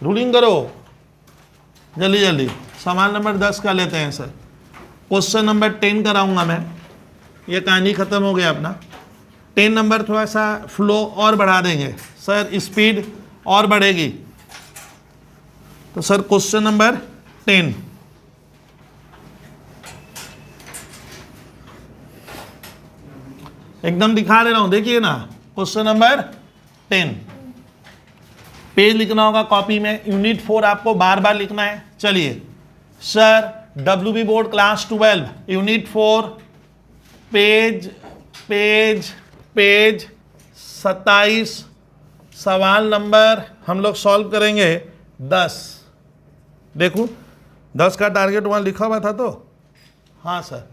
रूलिंग करो जल्दी जल्दी। सवाल नंबर 10 का लेते हैं सर, क्वेश्चन नंबर 10 कराऊंगा मैं, ये कहानी खत्म हो गया अपना। 10 नंबर थोड़ा सा फ्लो और बढ़ा देंगे सर, स्पीड और बढ़ेगी। तो सर क्वेश्चन नंबर 10, एकदम दिखा दे रहा हूं, देखिए ना, क्वेश्चन नंबर 10, पेज लिखना होगा कॉपी में, यूनिट 4 आपको बार बार लिखना है। चलिए sir, WB board class 12 unit 4 page page page 27, सवाल नंबर हम लोग सॉल्व करेंगे 10। देखो 10 का टारगेट वहां लिखा हुआ था, तो हाँ सर,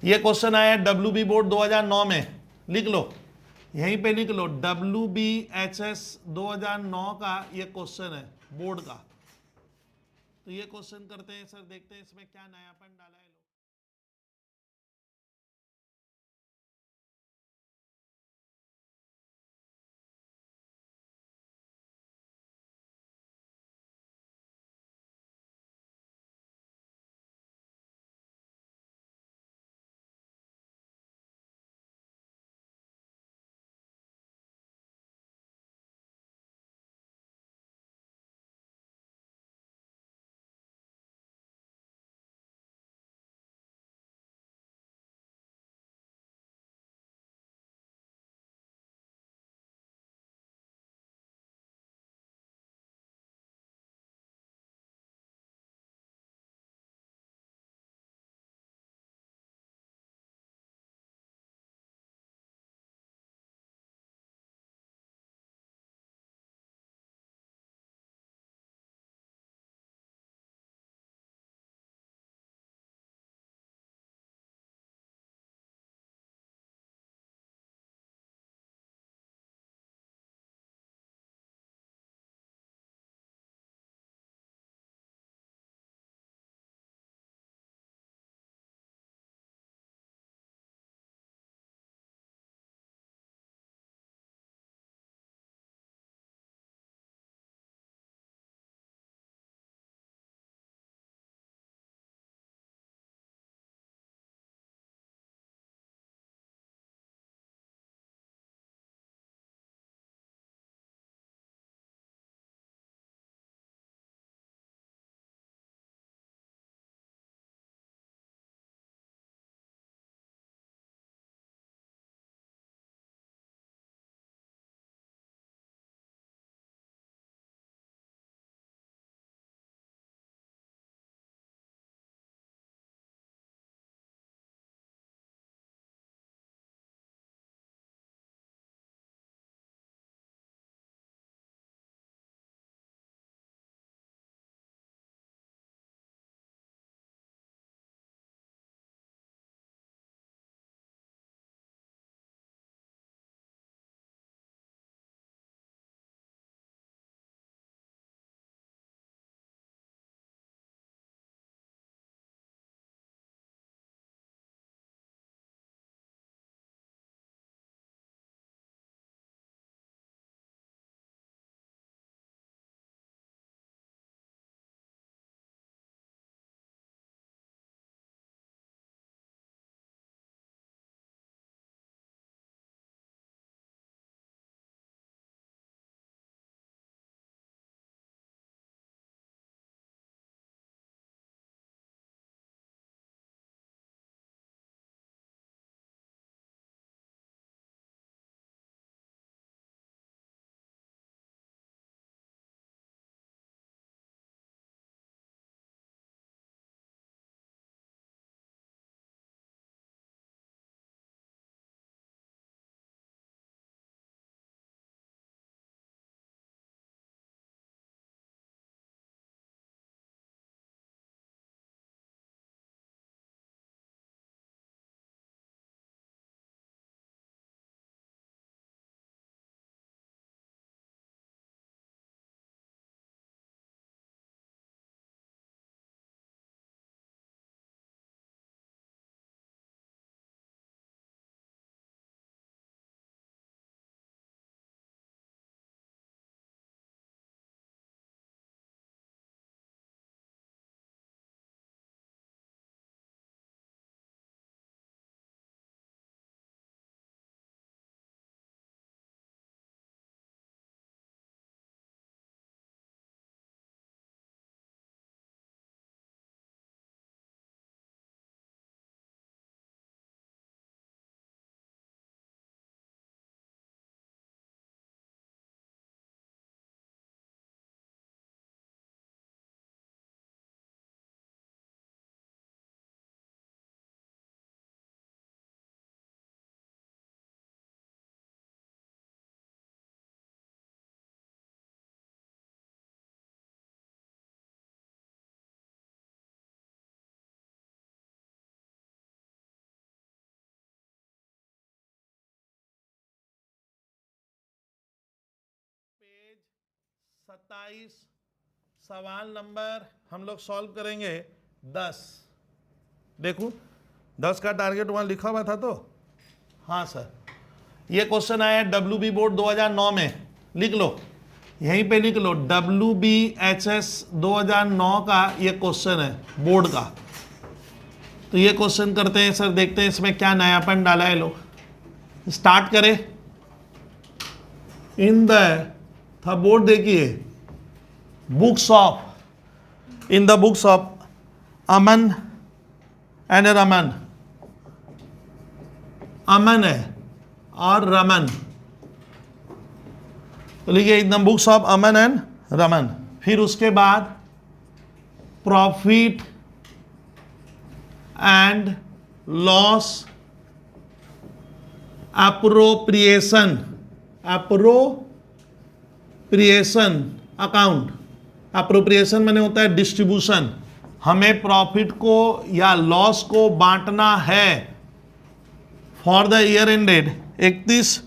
ये क्वेश्चन आया WB बोर्ड 2009 में, लिख लो, यहीं पे लिख लो, WBHS 2009 का ये क्वेश्चन है बोर्ड का। तो ये क्वेश्चन करते हैं सर, देखते हैं इसमें क्या नयापन डाला है। 27 सवाल नंबर हम लोग सॉल्व करेंगे 10। देखो 10 का टारगेट वहां लिखा हुआ था तो हाँ सर, ये क्वेश्चन आया WB बोर्ड 2009 में, लिख लो यहीं पे लिख लो WBHS 2009 का ये क्वेश्चन है बोर्ड का। तो ये क्वेश्चन करते हैं सर, देखते हैं इसमें क्या नयापन डाला है लोग। स्टार्ट करें। इन द था बोर्ड, देखिए books of, in the books of Aman and Raman, Aman है और रमन, तो लिखिए in the books of Aman and Raman. फिर उसके बाद profit and loss appropriation, appropriation account, appropriation माने होता है डिस्ट्रीब्यूशन। हमें प्रॉफिट को या लॉस को बांटना है फॉर द ईयर एंडेड 31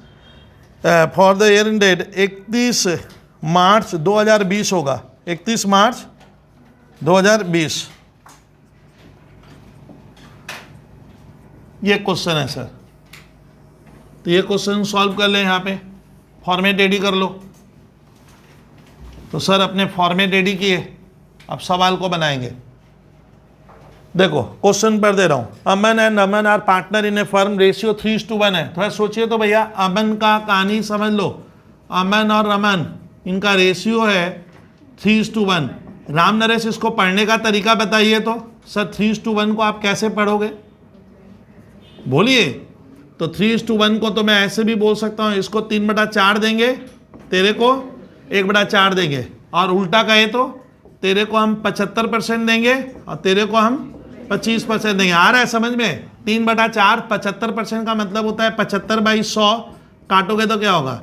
मार्च 2020 होगा, 31 मार्च 2020। ये क्वेश्चन है सर, तो ये क्वेश्चन सॉल्व कर लें। यहाँ पे फॉर्मेट रेडी कर लो। तो सर अपने फॉर्मेट रेडी किए, अब सवाल को बनाएंगे। देखो क्वेश्चन पर दे रहा हूं, Aman and Raman are partner in a firm, ratio 3:1 है। थोड़ा सोचिए तो भैया, अमन का कहानी समझ लो, अमन और रमन इनका रेशियो है 3:1। राम नरेश इसको पढ़ने का तरीका बताइए तो सर 3:1 को आप कैसे पढ़ोगे, बोलिए। तो 3:1 को तो मैं ऐसे भी बोल सकता हूं, इसको 3/4 देंगे, तेरे को 1/4 देंगे, और उल्टा कहे तो तेरे को हम 75% देंगे और तेरे को हम 25% देंगे। आ रहा है समझ में? 3/4 75% का मतलब होता है 75/100, काटोगे तो क्या होगा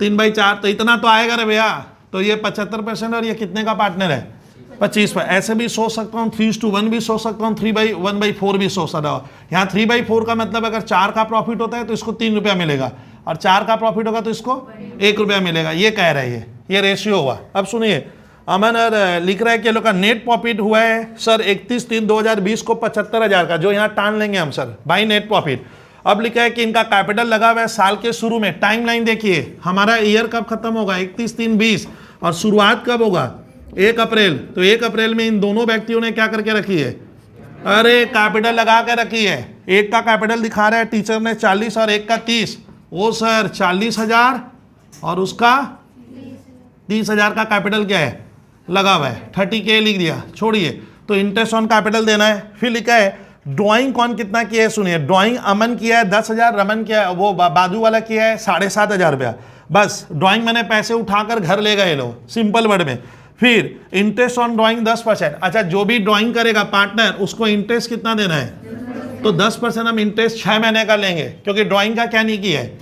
3/4, तो इतना तो आएगा रे भैया। तो ये 75% और ये कितने का पार्टनर है 25 पर। ऐसे भी सोच सकता हूँ 3:1 भी सोच सकता हूँ, 3/1/4 भी सोच सकता हूँ। यहाँ 3/4 का मतलब अगर 4 का प्रॉफिट होता है तो इसको 3 रुपया मिलेगा, और 4 का प्रॉफिट होगा तो इसको 1 रुपया मिलेगा। ये कह रहा है, ये रेशियो हुआ। अब सुनिए, अमन लिख रहा है कि लोग का नेट प्रॉफिट हुआ है सर 31/3/2020 को 75,000 का, जो यहाँ टान लेंगे हम सर बाई नेट प्रॉफिट। अब लिखा है कि इनका कैपिटल लगा हुआ है साल के शुरू में। टाइमलाइन देखिए, हमारा ईयर कब खत्म होगा 31/3/20, और शुरुआत कब होगा 1 अप्रैल। तो 1 अप्रैल में इन दोनों व्यक्तियों ने क्या करके रखी है, अरे कैपिटल लगा के रखी है। एक का कैपिटल दिखा रहा है टीचर ने 40 और एक का 30। ओ सर 40,000 और उसका 30,000 का कैपिटल क्या है लगा हुआ है, 30K लिख दिया, छोड़िए। तो इंटरेस्ट ऑन कैपिटल देना है। फिर लिखा है ड्राइंग कौन कितना किया है, सुनिए। ड्राइंग अमन किया है 10,000, रमन किया है, वो बाजू वाला किया है 7,500 रुपया। बस ड्राइंग मैंने पैसे उठाकर घर ले गए लोग, सिंपल वर्ड में। फिर इंटरेस्ट ऑन ड्राइंग 10%। अच्छा, जो भी ड्राइंग करेगा पार्टनर उसको इंटरेस्ट कितना देना है, तो 10% हम इंटरेस्ट 6 महीने का लेंगे, क्योंकि ड्राइंग का क्या नहीं किया है,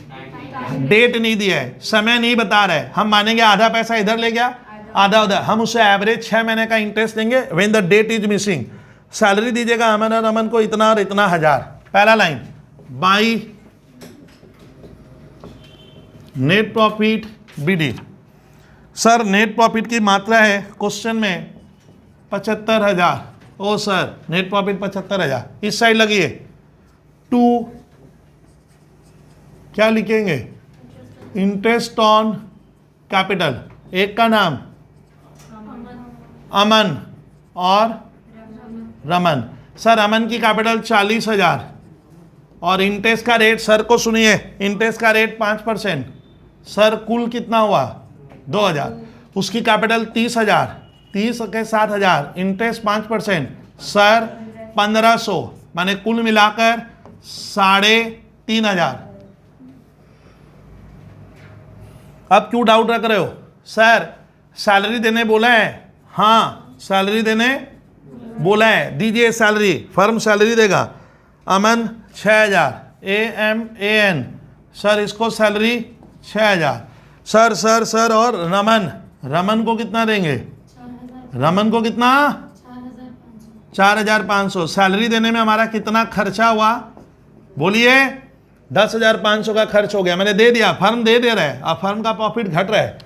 डेट नहीं दिया है, समय नहीं बता रहा है। हम मानेंगे आधा पैसा इधर ले गया आधा उधर, हम उसे एवरेज 6 महीने का इंटरेस्ट देंगे when the date is missing. Salary दीजिएगा अमन और रमन को इतना और इतना हजार। पहला line by net profit BD। Sir net profit की मात्रा है क्वेश्चन में 75,000। ओ सर नेट प्रॉफिट 75,000, इस साइड लगिए। 2 क्या लिखेंगे, इंटरेस्ट ऑन कैपिटल। एक का नाम अमन और रमन। सर अमन की कैपिटल 40,000 और इंटरेस्ट का रेट, सर को सुनिए, इंटरेस्ट का रेट 5%। सर कुल कितना हुआ 2,000, उसकी कैपिटल 30,000, 30 के 7,000, इंटरेस्ट 5%, सर 1,500, माने कुल मिलाकर 3,500। अब क्यों डाउट रख रहे हो, सर सैलरी देने बोला है। हाँ सैलरी देने बोला है, दीजिए सैलरी, फर्म सैलरी देगा। अमन 6,000 AMAN, सर इसको सैलरी 6,000। सर सर सर और रमन को कितना देंगे, रमन को कितना 4,500। सैलरी देने में हमारा कितना खर्चा हुआ, बोलिए 10,500 का खर्च हो गया, मैंने दे दिया, फर्म दे रहा है, अब फर्म का प्रॉफिट घट रहा है।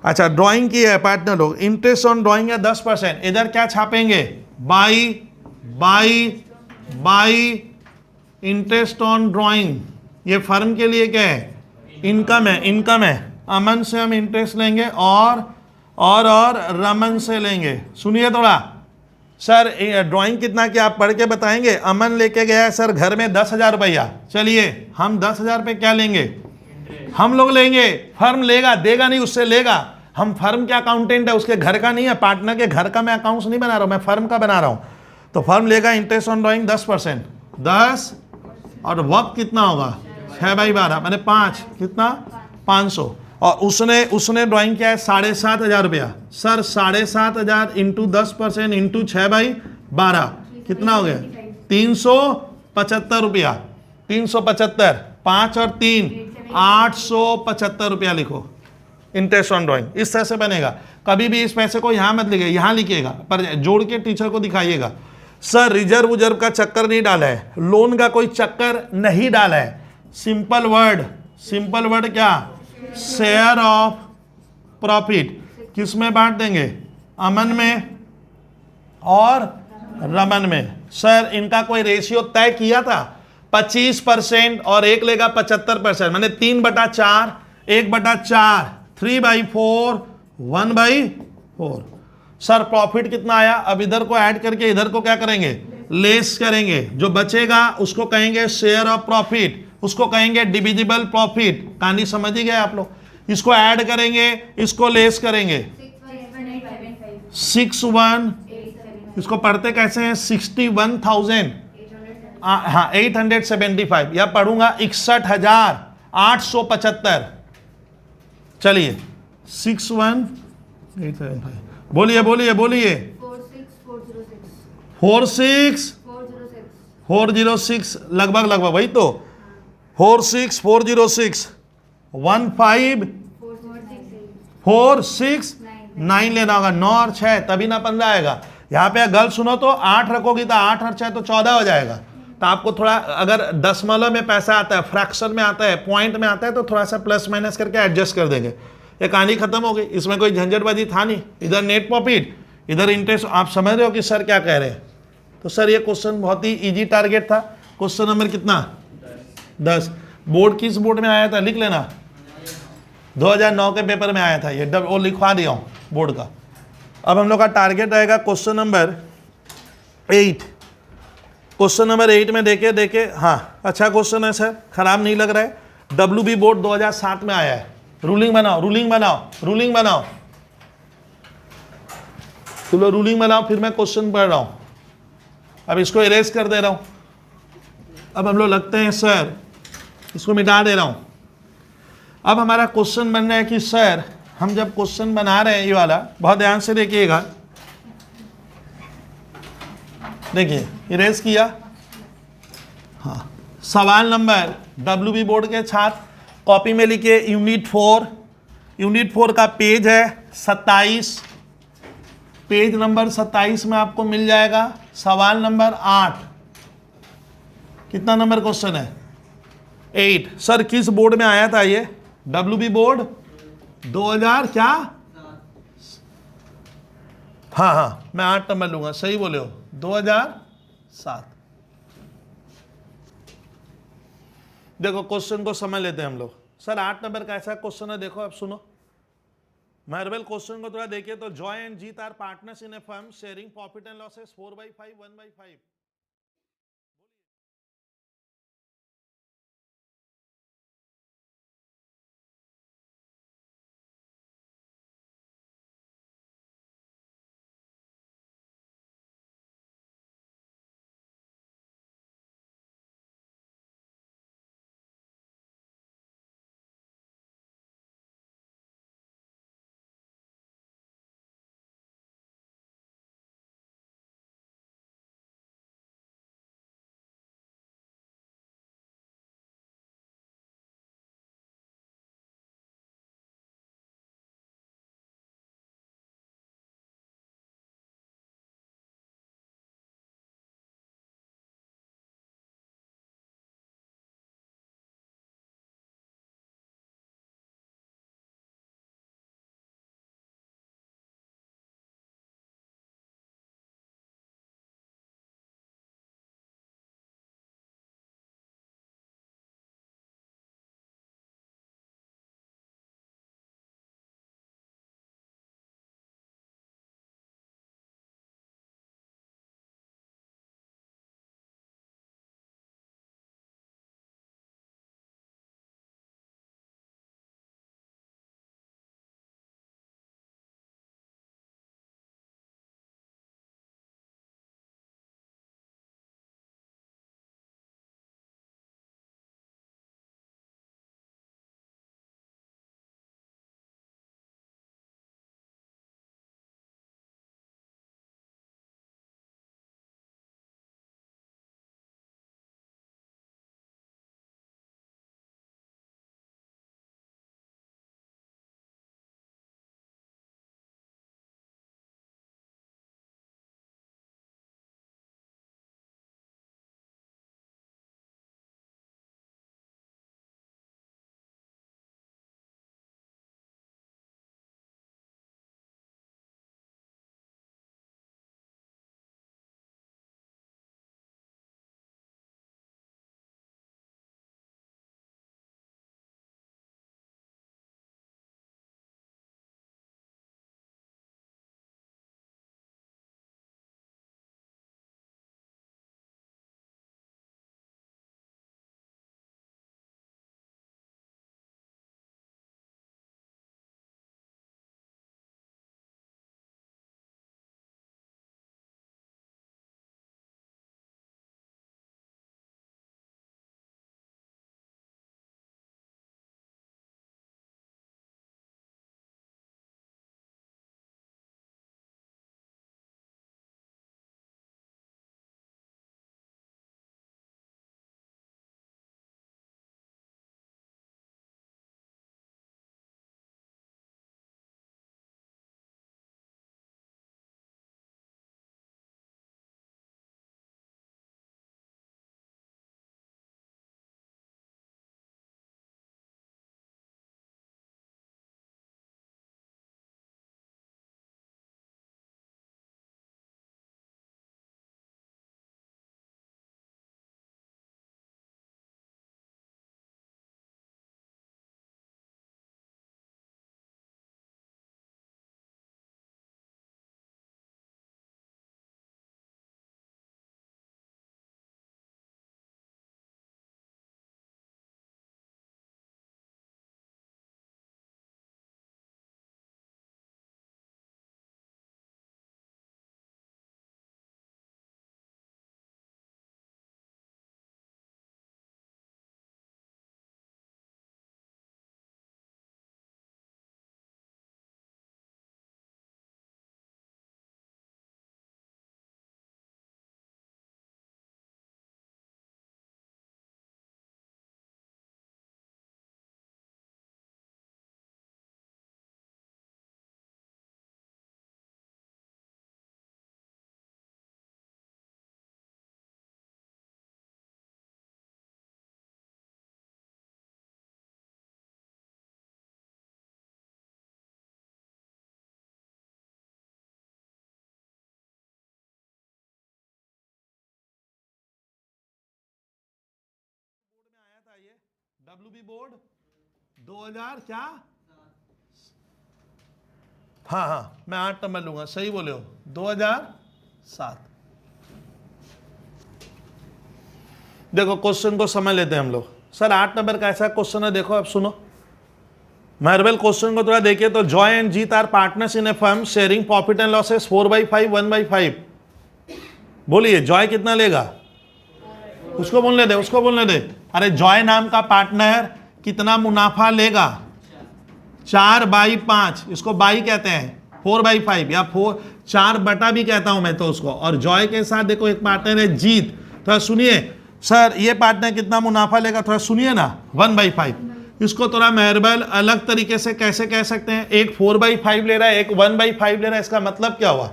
अच्छा ड्राइंग की है पार्टनर लोग, इंटरेस्ट ऑन ड्राइंग है 10%, इधर क्या छापेंगे, by by by interest on drawing, ये फर्म के लिए क्या है, इनकम है, इनकम है। अमन से हम इंटरेस्ट लेंगे और रमन से लेंगे। सुनिए थोड़ा, सर ड्राइंग कितना की आप पढ़ के बताएंगे। अमन लेके गया है सर घर में 10,000 रुपया, चलिए हम 10,000 पे क्या लेंगे, हम लोग लेंगे, फर्म लेगा, देगा नहीं, उससे लेगा। हम फर्म के अकाउंटेंट है, उसके घर का नहीं है, पार्टनर के घर का मैं अकाउंट्स नहीं बना रहा हूं, मैं फर्म का बना रहा हूं। तो फर्म लेगा इंटरेस्ट ऑन ड्राइंग 10%, 10 और वक्त कितना होगा 6/12 मैंने 5, कितना 500। और उसने ड्राइंग किया है 7,500 रुपया, सर 7,500 इंटू 10% इंटू 6/12 कितना हो गया 375 रुपया, 375, 5 और 3 875 रुपया लिखो इंटरेस्ट ऑन ड्राइंग। इस तरह से बनेगा। कभी भी इस पैसे को यहां मत लिखिए, यहां लिखिएगा, पर जोड़ के टीचर को दिखाइएगा। सर रिजर्व उजर्व का चक्कर नहीं डाला है, लोन का कोई चक्कर नहीं डाला है। सिंपल वर्ड क्या, शेयर ऑफ प्रॉफिट किस में बांट देंगे, अमन में और रमन में। सर इनका कोई रेशियो तय किया था, 25% और एक लेगा 75%, मैंने 3/4, 1/4, 3/4, 1/4। सर प्रॉफिट कितना आया, अब इधर को ऐड करके इधर को क्या करेंगे, लेस करेंगे, जो बचेगा उसको कहेंगे शेयर ऑफ प्रॉफिट, उसको कहेंगे डिविजिबल प्रॉफिट। कहानी समझ ही गए आप लोग। इसको ऐड करेंगे, इसको लेस करेंगे, 61, इसको पढ़ते कैसे हैं 61,000, हाँ 875, या पढ़ूंगा 61,875। चलिए 61,875, बोलिए 46,406, लगभग वही तो 46,406, 15,469 लेना होगा, 9 और 6 तभी ना 15 आएगा। यहाँ पे गल सुनो तो 8 रखोगी तो 8 और 6 तो 14 हो जाएगा। तो आपको थोड़ा अगर दशमलव में पैसा आता है, फ्रैक्शन में आता है, पॉइंट में आता है, तो थोड़ा सा प्लस माइनस करके एडजस्ट कर देंगे। ये कहानी खत्म हो गई, इसमें कोई झंझटबाजी था नहीं। इधर नेट प्रॉफिट, इधर इंटरेस्ट। आप समझ रहे हो कि सर क्या कह रहे हैं। तो सर ये क्वेश्चन बहुत ही इजी टारगेट था। क्वेश्चन नंबर कितना 10। बोर्ड किस बोर्ड में आया था लिख लेना, 2009 के पेपर में आया था ये, वो लिखवा दिया हूँ बोर्ड का। अब हम लोग का टारगेट रहेगा क्वेश्चन नंबर 8। क्वेश्चन नंबर 8 में देखे हाँ अच्छा क्वेश्चन है सर, खराब नहीं लग रहा है। WB बोर्ड 2007 में आया है। रूलिंग बनाओ तुम लोग रूलिंग बनाओ, फिर मैं क्वेश्चन पढ़ रहा हूँ। अब इसको इरेज कर दे रहा हूँ। अब हम लोग लगते हैं सर, इसको मिटा दे रहा हूँ। अब हमारा क्वेश्चन बन रहा है कि सर हम जब क्वेश्चन बना रहे हैं, ये वाला बहुत ध्यान से देखिएगा, देखिए इरेज किया, हाँ सवाल नंबर WB बोर्ड के छात्र कॉपी में लिखिए यूनिट 4 का पेज है 27, पेज नंबर 27 में आपको मिल जाएगा सवाल नंबर 8। कितना नंबर क्वेश्चन है 8। सर किस बोर्ड में आया था ये, WB बोर्ड 2000 क्या, हाँ मैं 8 नंबर लूंगा, सही बोले हो 2007। देखो क्वेश्चन को समझ लेते हैं हम लोग। सर 8 नंबर का ऐसा क्वेश्चन है, देखो अब सुनो। मार्बल क्वेश्चन को थोड़ा देखिए तो, Joy and Jeet are partners in a firm sharing profit and losses 4/5, 1/5। WB board 2000 क्या, हाँ मैं 8 नंबर लूंगा, सही बोले हो, 2007। देखो क्वेश्चन को समझ लेते हैं हम लोग। सर 8 नंबर का ऐसा क्वेश्चन है, देखो अब सुनो मार्बल क्वेश्चन को थोड़ा देखिए। तो Joy and Jeet are partners in a firm sharing profit and losses 4/5 1/5। बोलिए जॉय कितना लेगा, उसको बोलने दे, उसको बोलने दे। अरे जॉय नाम का पार्टनर कितना मुनाफा लेगा, 4/5, इसको बाई कहते हैं, 4/5 या 4 बटा भी कहता हूं मैं तो उसको। और जॉय के साथ देखो एक पार्टनर है जीत, थोड़ा सुनिए सर ये पार्टनर कितना मुनाफा लेगा, थोड़ा सुनिए ना, 1/5। इसको थोड़ा मेहरबान अलग तरीके से कैसे कह सकते हैं, एक 4/5 ले रहा है, एक 1/5 ले रहा है, इसका मतलब क्या हुआ,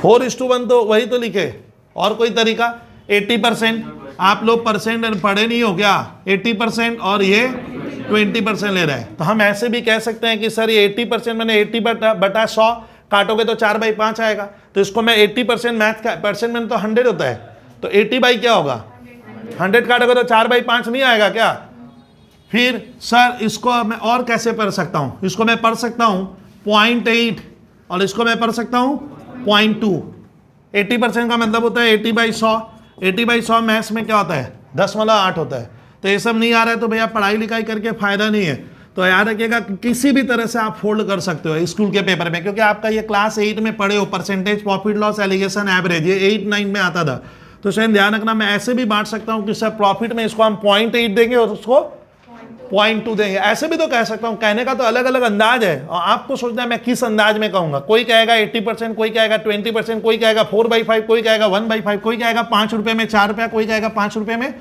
4:1 तो वही तो लिखे, और कोई तरीका। 80%, आप लोग परसेंट पढ़े नहीं हो क्या, 80% और ये 20% ले रहा है। तो हम ऐसे भी कह सकते हैं कि सर ये 80% मैंने 80 बटा 100 काटोगे तो 4/5 आएगा। तो इसको मैं 80% मैथ का परसेंट में तो 100 होता है, तो 80 बाई क्या होगा, 100 काटोगे तो 4/5 नहीं आएगा क्या। फिर सर इसको मैं और कैसे पढ़ सकता हूं, इसको मैं पढ़ सकता हूं 0.8 और इसको मैं पढ़ सकता हूं 0.2। 80% का मतलब होता है 80/100, 80/100 मैथ्स में क्या होता है 10/8 होता है। तो ये सब नहीं आ रहा है तो भैया पढ़ाई लिखाई करके फायदा नहीं है। तो याद रखिएगा किसी भी तरह से आप फोल्ड कर सकते हो स्कूल के पेपर में, क्योंकि आपका ये क्लास 8 में पढ़े हो, percentage profit loss alligation average, ये 8 9 में आता था। तो शायद ध्यान रखना, मैं ऐसे भी बांट सकता हूँ कि सर प्रॉफिट में इसको हम 0.8 देंगे और उसको 0.2 देंगे, ऐसे भी तो कह सकता हूं। कहने का तो अलग अलग अंदाज है और आपको सोचना है मैं किस अंदाज में कहूंगा। कोई कहेगा 80%, कोई कहेगा 20%, कोई कहेगा 4/5, कोई कहेगा 1/5, कोई कहेगा 5 रुपए में 4 रुपया, कोई कहेगा 5 रुपए में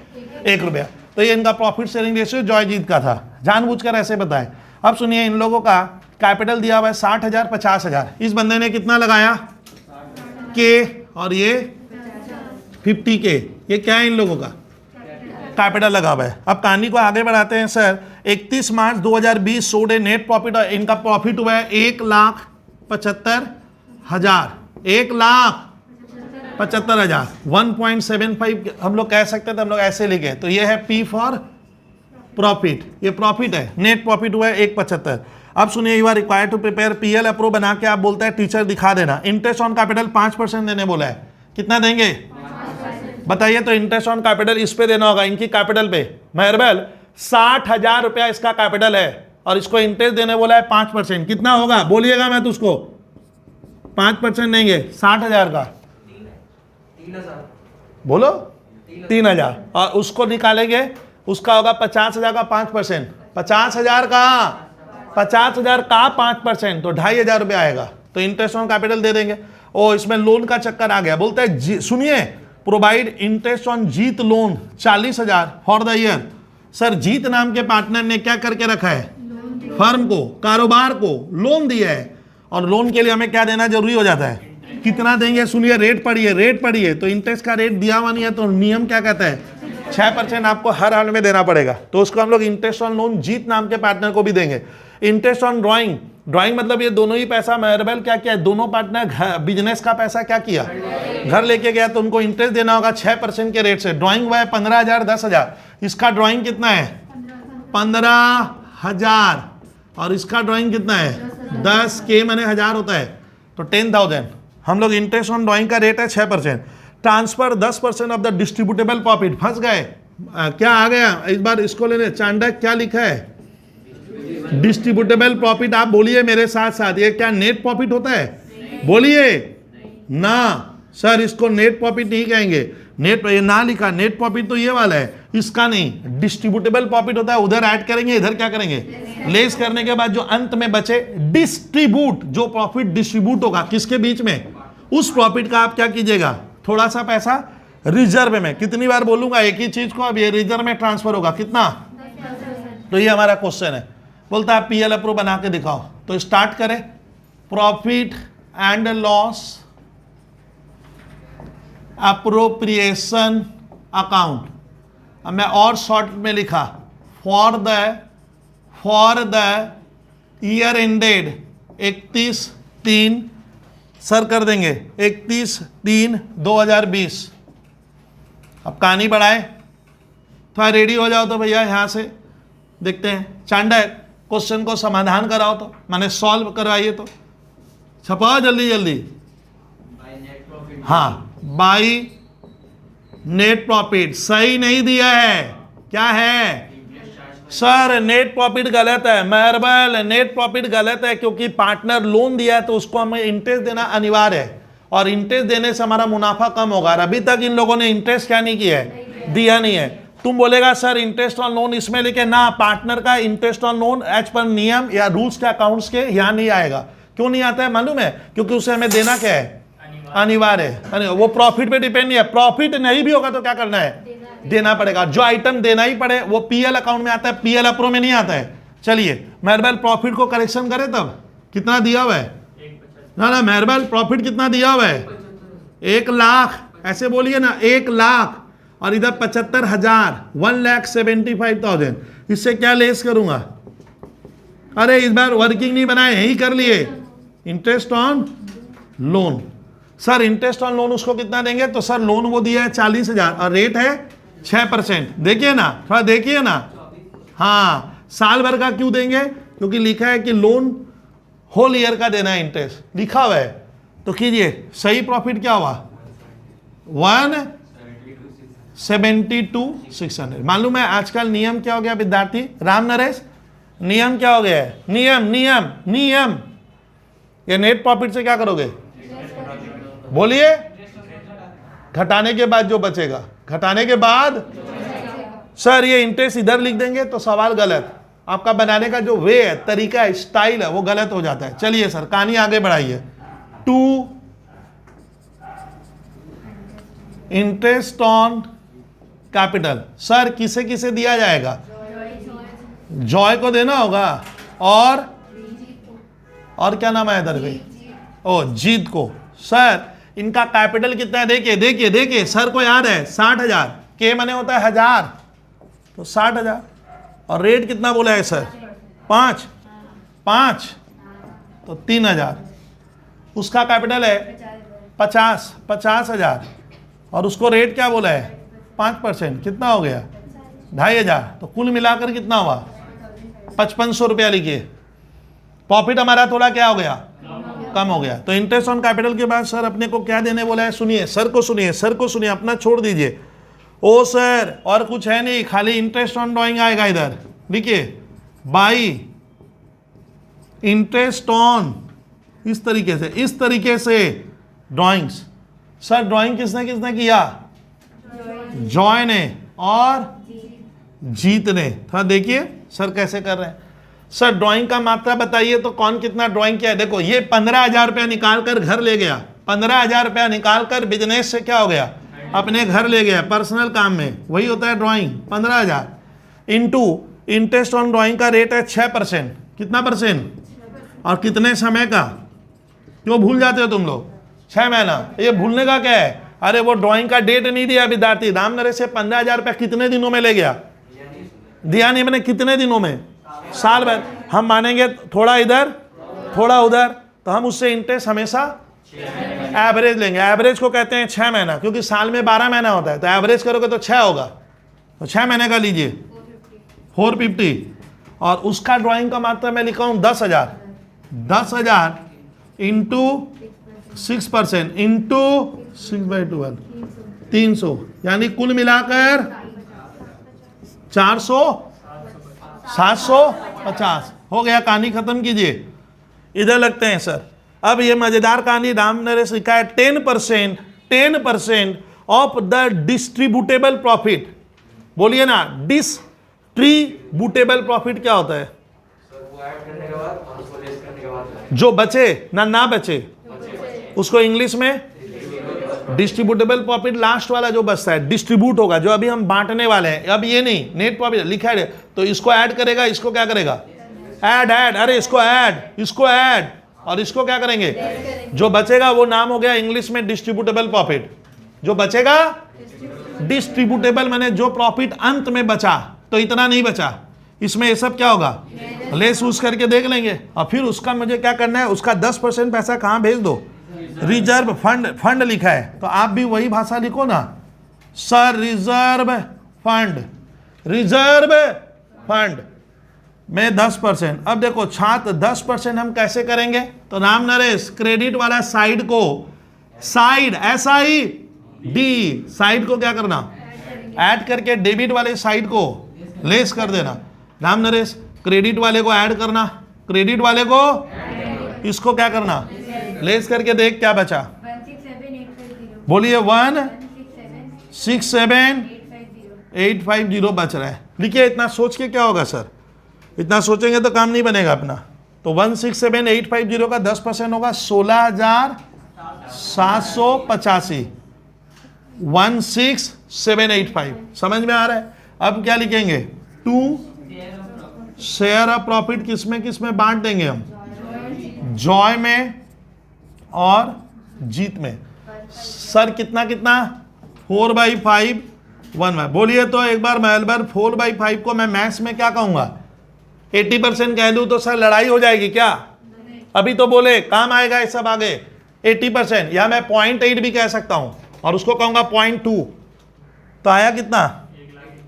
1 रुपया। तो ये इनका प्रॉफिट शेयरिंग रेशियो जॉय जीत का था, जानबूझकर ऐसे बताएं। अब सुनिए इन लोगों का कैपिटल दिया हुआ है 60,000 50,000, इस बंदे ने कितना लगाया के, और ये 50K, ये क्या है इन लोगों का कैपिटल लगा हुआ है। अब कहानी को आगे बढ़ाते हैं। सर 31 मार्च 2020 सोड ए नेट प्रॉफिट, और इनका प्रॉफिट हुआ है 1,75,000, 1,75,000, 1.75 हम लोग कह सकते थे, हम लोग ऐसे लिखे। तो ये है P फॉर प्रॉफिट, ये प्रॉफिट है, नेट प्रॉफिट हुआ है 1,75। अब सुनिए you are required to prepare PL approve बना के आप बोलता है टीचर दिखा देना। इंटरेस्ट ऑन कैपिटल 5% देने बोला है, कितना देंगे बताइए। तो इंटरेस्ट ऑन कैपिटल इस पे देना होगा, इनकी कैपिटल पे। मेहरबल 60,000 रुपया इसका कैपिटल है और इसको इंटरेस्ट देने बोला है 5%, कितना होगा बोलिएगा, मैं तो उसको 5% देंगे 60,000 का, 3,000 बोलो 3,000, और उसको निकालेंगे, उसका होगा 50,000 का 5%, 50,000 का 5%, तो 2,500 रुपया आएगा। तो इंटरेस्ट ऑन कैपिटल दे देंगे। ओ इसमें लोन का चक्कर आ गया, बोलते हैं सुनिए provide interest on Jeet loan 40,000 for the year. Sir Jeet नाम के पार्टनर ने क्या करके रखा है, फर्म को, कारोबार को लोन दिया है, और लोन के लिए हमें क्या देना जरूरी हो जाता है, कितना देंगे सुनिए, रेट पढ़िए, रेट पढ़िए। तो इंटरेस्ट का रेट दिया हुआ नहीं है, तो नियम क्या कहता है 6% आपको हर हाल में देना पड़ेगा। तो उसको हम लोग इंटरेस्ट ऑन लोन जीत नाम के पार्टनर को भी देंगे। इंटरेस्ट ऑन ड्राइंग, ड्राइंग मतलब ये दोनों ही पैसा मेहरबल क्या किया, दोनों पार्टनर बिजनेस का पैसा क्या किया, घर लेके गया, तो उनको इंटरेस्ट देना होगा 6% के रेट से। ड्राइंग हुआ है 15,000 10,000, इसका ड्राइंग कितना है 15,000, और इसका ड्राइंग कितना है 10K मैंने 1000 होता है, तो 10,000। हम लोग इंटरेस्ट ऑन ड्राइंग का रेट है 6%। Transfer 10% of the distributable profit, फंस गए क्या आ गया इस बार, इसको लेने चांडक क्या लिखा है डिस्ट्रीब्यूटेबल प्रॉफिट। आप बोलिए मेरे साथ साथ, ये क्या नेट प्रॉफिट होता है, बोलिए ना सर, इसको नेट प्रॉफिट नहीं कहेंगे, नेट ये ना लिखा, नेट प्रॉफिट तो ये वाला है, इसका नहीं। डिस्ट्रीब्यूटेबल प्रॉफिट होता है, उधर ऐड करेंगे, इधर क्या करेंगे लेस करने के बाद जो अंत में बचे डिस्ट्रीब्यूट, जो प्रॉफिट डिस्ट्रीब्यूट होगा किसके बीच में, उस प्रॉफिट का आप क्या कीजिएगा, थोड़ा सा पैसा रिजर्व में। कितनी बार बोलूंगा एक ही चीज को, अब ये रिजर्व में ट्रांसफर होगा कितना। तो ये हमारा क्वेश्चन है, बोलता है PL अप्रूव बना के दिखाओ। तो स्टार्ट करें, profit and loss appropriation account. अब मैं और शॉर्ट में लिखा for the year ended 31/3, sir कर देंगे 31/3/2020। अब कहानी बढ़ाए थोड़ा रेडी हो जाओ तो भैया यहाँ से देखते हैं। चांडा क्वेश्चन को समाधान कराओ तो, माने सॉल्व करवाइए तो, छपाओ जल्दी जल्दी। हाँ, बाई नेट प्रॉफिट सही नहीं दिया है, क्या है सर? नेट प्रॉफिट गलत है, मेहरबान नेट प्रॉफिट गलत है, क्योंकि पार्टनर लोन दिया है तो उसको हमें इंटरेस्ट देना अनिवार्य है, और इंटरेस्ट देने से हमारा मुनाफा कम होगा। और अभी तक इन लोगों ने इंटरेस्ट क्या नहीं किया है, दिया नहीं है। तुम बोलेगा सर इंटरेस्ट ऑन लोन इसमें लिखे ना, पार्टनर का interest on loan as per नियम या रूल्स के अकाउंट्स के यहाँ नहीं आएगा। क्यों नहीं आता है मालूम है? क्योंकि उसे हमें देना क्या है, अनिवार्य है। वो प्रॉफिट पे डिपेंड नहीं है, प्रॉफिट नहीं भी होगा तो क्या करना है, देना पड़ेगा। जो आइटम देना ही पड़े वो पीएल अकाउंट में आता है, पीएल अप्रो में नहीं आता है। चलिए मेहरबान प्रॉफिट को करेक्शन करें, तब कितना दिया हुआ है ना मेहरबान, प्रॉफिट कितना दिया हुआ है, 1 लाख, ऐसे बोलिए ना 1 लाख, और इधर 75,000, 1,75,000। इससे क्या लेस करूंगा? अरे इस बार वर्किंग नहीं बनाए, यही कर लिए, interest on loan. Sir interest on loan उसको कितना देंगे? तो सर लोन वो दिया है 40,000 और रेट है 6%। देखिए ना, थोड़ा देखिए ना। हाँ, साल भर का क्यों देंगे? क्योंकि लिखा है कि लोन होल ईयर का देना है, इंटरेस्ट लिखा हुआ है। तो कीजिए, सही प्रॉफिट क्या हुआ, 172,600। मालूम है आजकल नियम क्या हो गया विद्यार्थी राम नरेश? नियम क्या हो गया है? नियम नियम नियम। ये नेट प्रॉफिट से क्या करोगे, बोलिए? घटाने के बाद जो बचेगा, घटाने के बाद। सर ये इंटरेस्ट इधर लिख देंगे तो सवाल गलत, आपका बनाने का जो वे है, तरीका है, स्टाइल है, वो गलत हो जाता है। चलिए सर कहानी आगे बढ़ाइए। 2 इंटरेस्ट ऑन कैपिटल, सर किसे किसे दिया जाएगा? जॉय को देना होगा, और क्या नाम है इधर भाई, ओ जीत को। सर इनका कैपिटल कितना है? देखिए देखिए देखिए, सर को याद है 60,000, के मने होता है 1000, तो 60,000। और रेट कितना बोला है सर? 5 तो 3,000। उसका कैपिटल है 50,000, और उसको रेट क्या बोला है, 5%। कितना हो गया? 2,500। तो कुल मिलाकर कितना हुआ? 5500 रुपया लिखिए। प्रॉफिट हमारा थोड़ा क्या हो गया, कम हो गया। तो इंटरेस्ट ऑन कैपिटल के बाद सर अपने को क्या देने बोला है? सुनिए, सर को सुनिए, सर को सुनिए, अपना छोड़ दीजिए। ओ सर और कुछ है नहीं, खाली इंटरेस्ट ऑन ड्राइंग आएगा इधर। देखिए बाई इंटरेस्ट ऑन, इस तरीके से ड्राइंग्स। सर ड्राइंग किसने किसने किया? जॉय ने और जीत ने। थोड़ा देखिए सर कैसे कर रहे हैं। सर ड्राइंग का मात्रा बताइए तो कौन कितना ड्राइंग किया है? देखो ये 15,000 रुपया निकाल कर घर ले गया, 15,000 रुपया निकाल कर बिजनेस से क्या हो गया, अपने घर ले गया, पर्सनल काम में, वही होता है drawing. 15,000 into interest on drawing का रेट है 6%। कितना परसेंट? और कितने समय का? क्यों भूल जाते हो तुम लोग? 6 महीना। ये भूलने का क्या है? अरे वो ड्राइंग का डेट नहीं दिया विद्यार्थी। राम नरेश से 15,000 रुपया कितने दिनों में ले गया? दिया नहीं मैंने, कितने दिनों में? साल भर। हम मानेंगे थोड़ा इधर थोड़ा उधर, तो हम उससे इंटरेस्ट हमेशा एवरेज लेंगे। एवरेज को कहते हैं 6 महीना, क्योंकि साल में 12 महीना होता है, तो एवरेज करोगे तो 6 होगा। तो 6 महीने का लीजिए 450, और उसका ड्राइंग का मात्रा मैं लिखा हूं 10,000। 10,000 इंटू 6% इंटू 6/12 300, यानी कुल मिलाकर 400 750 हो गया। कहानी खत्म कीजिए, इधर लगते हैं सर। अब ये मजेदार कहानी राम नरेश लिखा है 10% ऑफ द डिस्ट्रीब्यूटेबल प्रॉफिट। बोलिए ना, डिस्ट्रीब्यूटेबल प्रॉफिट क्या होता है? वो ऐड करने के बाद और उसको लेस करने के बाद जो बचे ना बचे, उसको इंग्लिश में डिस्ट्रीब्यूटेबल प्रॉफिट, लास्ट वाला जो बचता है डिस्ट्रीब्यूट होगा, जो अभी हम बांटने वाले हैं। अब ये नहीं, नेट प्रॉफिट लिखा है तो इसको ऐड करेगा, इसको क्या करेगा? ऐड। अरे इसको ऐड और इसको क्या करेंगे? जो बचेगा वो नाम हो गया इंग्लिश में डिस्ट्रीब्यूटेबल प्रॉफिट। जो बचेगा डिस्ट्रीब्यूटेबल माने जो प्रॉफिट अंत में बचा, तो इतना नहीं बचा, इसमें ये सब क्या होगा, लेस यूज करके देख लेंगे। और फिर उसका मुझे क्या करना है, उसका 10% पैसा कहाँ भेज दो? रिजर्व फंड लिखा है, तो आप भी वही भाषा लिखो ना sir, reserve fund. Reserve fund में 10%। अब देखो छात्र 10% हम कैसे करेंगे? तो राम नरेश क्रेडिट वाला साइड को, साइड SID साइड को क्या करना? ऐड करके डेबिट वाले साइड को लेस कर देना। राम नरेश क्रेडिट वाले को ऐड करना, क्रेडिट वाले को इसको क्या करना? लेस करके देख क्या बचा। बोलिए 167,850 बच रहा है। लिखिए इतना सोच के क्या होगा सर? इतना सोचेंगे तो काम नहीं बनेगा अपना। तो 167,850 का 10% होगा 16,785। 16785 समझ में आ रहा है? अब क्या लिखेंगे? 2 शेयर ऑफ प्रॉफिट किस में बांट देंगे हम? जॉय में और जीत में। सर कितना 4/5 1 बोलिए तो एक बार 4/5 को मैं मैथ्स में क्या कहूंगा? 80% कह दूं तो सर लड़ाई हो जाएगी क्या? अभी तो बोले काम आएगा ये सब आगे। 80% या मैं 0.8 भी कह सकता हूं और उसको कहूंगा 0.2। तो आया कितना?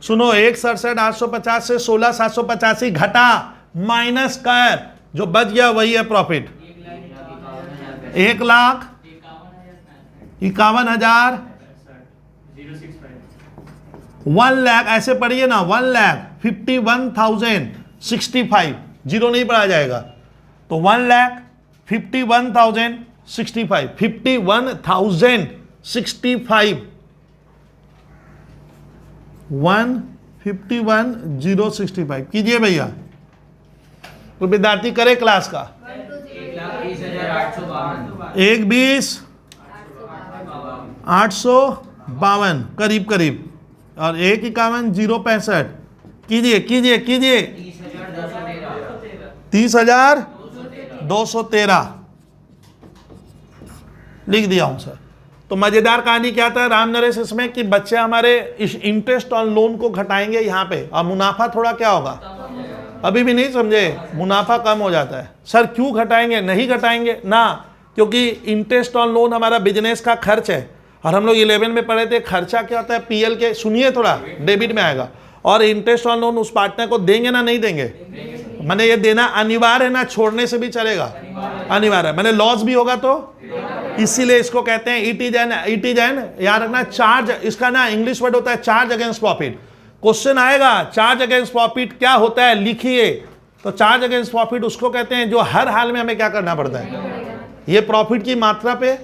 सुनो 1,67,850 से 16,785 घटा माइनस कर, जो बच गया वही है प्रॉफिट। 1,51,000 1 लाख ऐसे पढ़िए ना, 1,51,065 जीरो नहीं पढ़ा जाएगा। तो 1,51,065 51,065 151,065 कीजिए भैया। तो विद्यार्थी करे क्लास का 1,20,852 करीब और 1,51,065 कीजिए 30,213 लिख दिया हूं सर। तो मजेदार कहानी क्या था राम नरेश इसमें कि बच्चे हमारे इस इंटरेस्ट ऑन लोन को घटाएंगे यहाँ पे और मुनाफा थोड़ा क्या होगा? अभी भी नहीं समझे? मुनाफा कम हो जाता है। सर क्यों घटाएंगे? नहीं घटाएंगे ना, क्योंकि इंटरेस्ट ऑन लोन हमारा बिजनेस का खर्च है और हम लोग 11 में पढ़े थे खर्चा क्या होता है PL के। सुनिए थोड़ा, डेबिट में आएगा। और इंटरेस्ट ऑन लोन उस पार्टनर को देंगे ना नहीं देंगे? मैंने ये देना अनिवार्य है ना, छोड़ने से भी चलेगा? अनिवार्य है। मैंने लॉस भी होगा तो इसीलिए इसको कहते हैं इट इज एन याद रखना चार्ज। इसका ना इंग्लिश वर्ड होता है चार्ज अगेंस्ट प्रॉफिट। क्वेश्चन आएगा चार्ज अगेंस्ट प्रॉफिट क्या होता है, लिखिए। तो चार्ज अगेंस्ट प्रॉफिट उसको कहते हैं जो हर हाल में हमें क्या करना पड़ता है। ये प्रॉफिट की मात्रा पे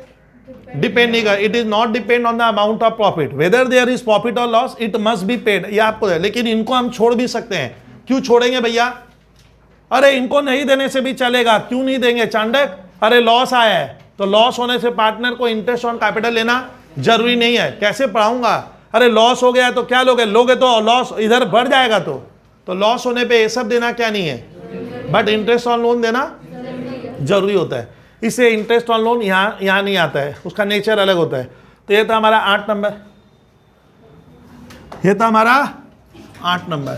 डिपेंड नहीं कर, it is not depend on the amount of profit, whether there is profit और loss it must be paid. ये आपको है, लेकिन इनको हम छोड़ भी सकते हैं। क्यों छोड़ेंगे भैया? अरे इनको नहीं देने से भी चलेगा। क्यों नहीं देंगे चांडक? अरे लॉस आया है तो लॉस होने से पार्टनर को इंटरेस्ट ऑन कैपिटल लेना जरूरी नहीं है। कैसे पढ़ाऊंगा? अरे लॉस हो गया तो क्या लोगे तो लॉस इधर बढ़ जाएगा। तो लॉस होने पे ये सब देना क्या नहीं है, बट इंटरेस्ट ऑन लोन देना जरूरी होता है। इससे इंटरेस्ट ऑन लोन यहाँ नहीं आता है, उसका नेचर अलग होता है। तो ये था हमारा 8 नंबर, ये था हमारा 8 नंबर।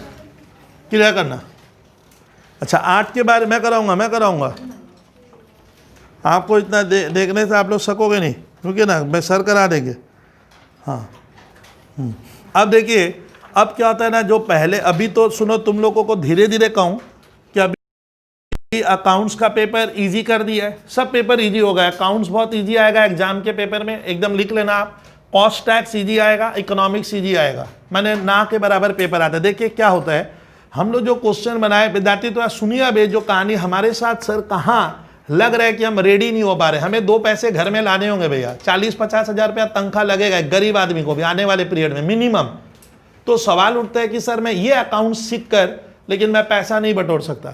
क्लियर करना। अच्छा 8 के बारे में मैं कराऊंगा। आपको इतना देखने से आप लोग सकोगे नहीं, रुकिए ना, मैं सर करा देंगे। हाँ अब देखिए, अब क्या होता है ना, जो पहले अभी तो सुनो तुम लोगों को धीरे धीरे कहूँ कि अभी अकाउंट्स का पेपर इजी कर दिया है, सब पेपर इजी हो गया। अकाउंट्स बहुत इजी आएगा एग्जाम के पेपर में, एकदम लिख लेना आप। कॉस्ट टैक्स इजी आएगा, इकोनॉमिक्स इजी आएगा, मैंने ना के बराबर पेपर आता है। देखिए क्या होता है, हम लोग जो क्वेश्चन बनाए विद्यार्थी तो सुनिए। अब जो कहानी हमारे साथ सर कहाँ लग रहा है कि हम रेडी नहीं हो पा रहे, हमें 2 पैसे घर में लाने होंगे भैया। 40-50 हज़ार रुपया तनख्वाह लगेगा गरीब आदमी को भी आने वाले पीरियड में मिनिमम। तो सवाल उठता है कि सर मैं ये अकाउंट सीख कर लेकिन मैं पैसा नहीं बटोर सकता,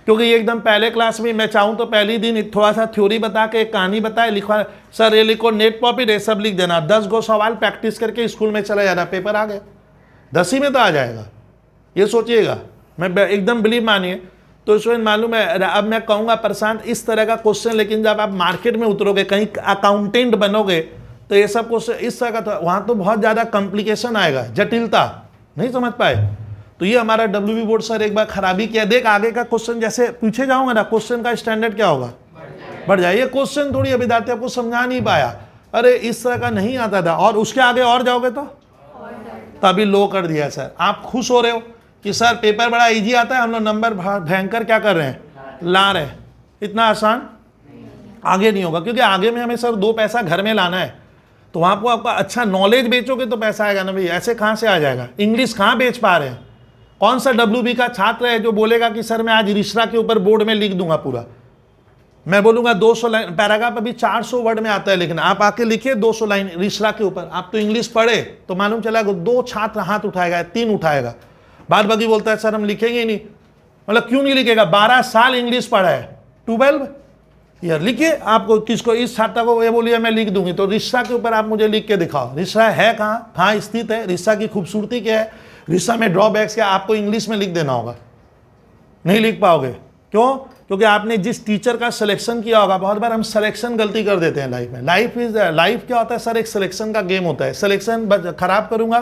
क्योंकि एकदम पहले क्लास में मैं चाहूँ तो पहली दिन थोड़ा सा थ्योरी बता के एक कहानी बताए, लिखवा सर ये लिखो नेट प्रॉफिट ये सब लिख देना, 10 गो सवाल प्रैक्टिस करके स्कूल में चला जाना, पेपर आ गया 10 ही में तो आ जाएगा। ये सोचिएगा, मैं एकदम बिलीव मानिए। तो स्टूडेंट मालूम है, अब मैं कहूँगा प्रशांत इस तरह का क्वेश्चन, लेकिन जब आप मार्केट में उतरोगे कहीं अकाउंटेंट बनोगे तो ये सब क्वेश्चन इस तरह का, तो वहाँ तो बहुत ज़्यादा कॉम्प्लिकेशन आएगा, जटिलता नहीं समझ पाए। तो ये हमारा WB बोर्ड सर एक बार खराबी किया। देख आगे का क्वेश्चन जैसे पूछे जाऊँगा ना, क्वेश्चन का स्टैंडर्ड क्या होगा, बढ़ जाए। ये क्वेश्चन थोड़ी विद्यार्थी आपको समझा नहीं पाया, अरे इस तरह का नहीं आता था, और उसके आगे और जाओगे तो अभी लो कर दिया सर। आप खुश हो रहे हो कि सर पेपर बड़ा इजी आता है, हम लोग नंबर भयंकर क्या कर रहे हैं, ला रहे हैं। इतना आसान आगे नहीं होगा, क्योंकि आगे में हमें सर 2 पैसा घर में लाना है। तो वहाँ को आपका अच्छा नॉलेज बेचोगे तो पैसा आएगा ना भाई, ऐसे कहाँ से आ जाएगा। इंग्लिश कहाँ बेच पा रहे हैं। कौन सा WB का छात्र है जो बोलेगा कि सर मैं आज रिश्ता के ऊपर बोर्ड में लिख दूंगा पूरा। मैं बोलूंगा 200 लाइन पैराग्राफ अभी 400 वर्ड में आता है लिखना, आप आके लिखिए 200 लाइन रिश्ता के ऊपर। आप तो इंग्लिश पढ़े तो मालूम चला 2 छात्र हाथ उठाएगा, 3 उठाएगा, बाद बाकी बोलता है सर हम लिखेंगे ही नहीं। मतलब क्यों नहीं लिखेगा, 12 साल इंग्लिश पढ़ा है, 12 ईयर लिखिए। आपको किसको, इस छात्र को ये बोलिए मैं लिख दूंगी, तो रिश्ता के ऊपर आप मुझे लिख के दिखाओ। रिश्ता है कहाँ स्थित है, रिश्ता की खूबसूरती क्या है, रिश्ता में ड्रॉबैक्स क्या, आपको इंग्लिश में लिख देना होगा। नहीं लिख पाओगे, क्यों? क्योंकि आपने जिस टीचर का सिलेक्शन किया होगा, बहुत बार हम सिलेक्शन गलती कर देते हैं लाइफ में। लाइफ क्या होता है सर, एक सिलेक्शन का गेम होता है। सिलेक्शन खराब करूंगा,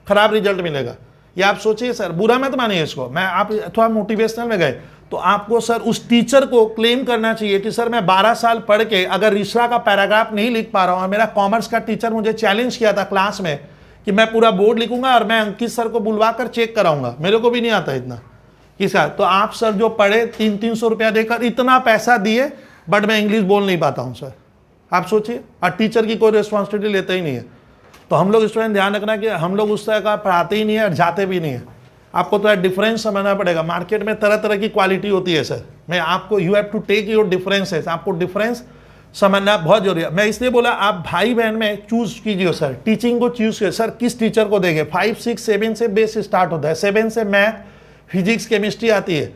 खराब रिजल्ट मिलेगा। ये आप सोचिए सर, बुरा मत मानिए इसको। मैं आप थोड़ा मोटिवेशनल में गए तो आपको सर उस टीचर को क्लेम करना चाहिए कि सर मैं 12 साल पढ़ के अगर रिश्ता का पैराग्राफ नहीं लिख पा रहा हूँ, और मेरा कॉमर्स का टीचर मुझे चैलेंज किया था क्लास में कि मैं पूरा बोर्ड लिखूंगा और मैं अंकित सर को बुलवा कर चेक कराऊंगा, मेरे को भी नहीं आता इतना किसका। तो आप सर जो पढ़े 300 रुपया देकर इतना पैसा दिए, बट मैं इंग्लिश बोल नहीं पाता हूँ सर। आप सोचिए, और टीचर की कोई रिस्पॉन्सिबिलिटी लेता ही नहीं है। तो हम लोग स्टूडेंट ध्यान रखना कि हम लोग उस तरह का पढ़ाते ही नहीं है और जाते भी नहीं है। आपको तो डिफरेंस समझना पड़ेगा। मार्केट में तरह तरह की क्वालिटी होती है सर, मैं आपको you have to take your differences, आपको डिफरेंस समझना बहुत जरूरी है। मैं इसलिए बोला आप भाई बहन में चूज कीजिए सर, टीचिंग को चूज कीजिए सर, किस टीचर को देंगे। 5, 6, 7 से बेस स्टार्ट होता है, 7 से मैथ, फिजिक्स, केमिस्ट्री आती है।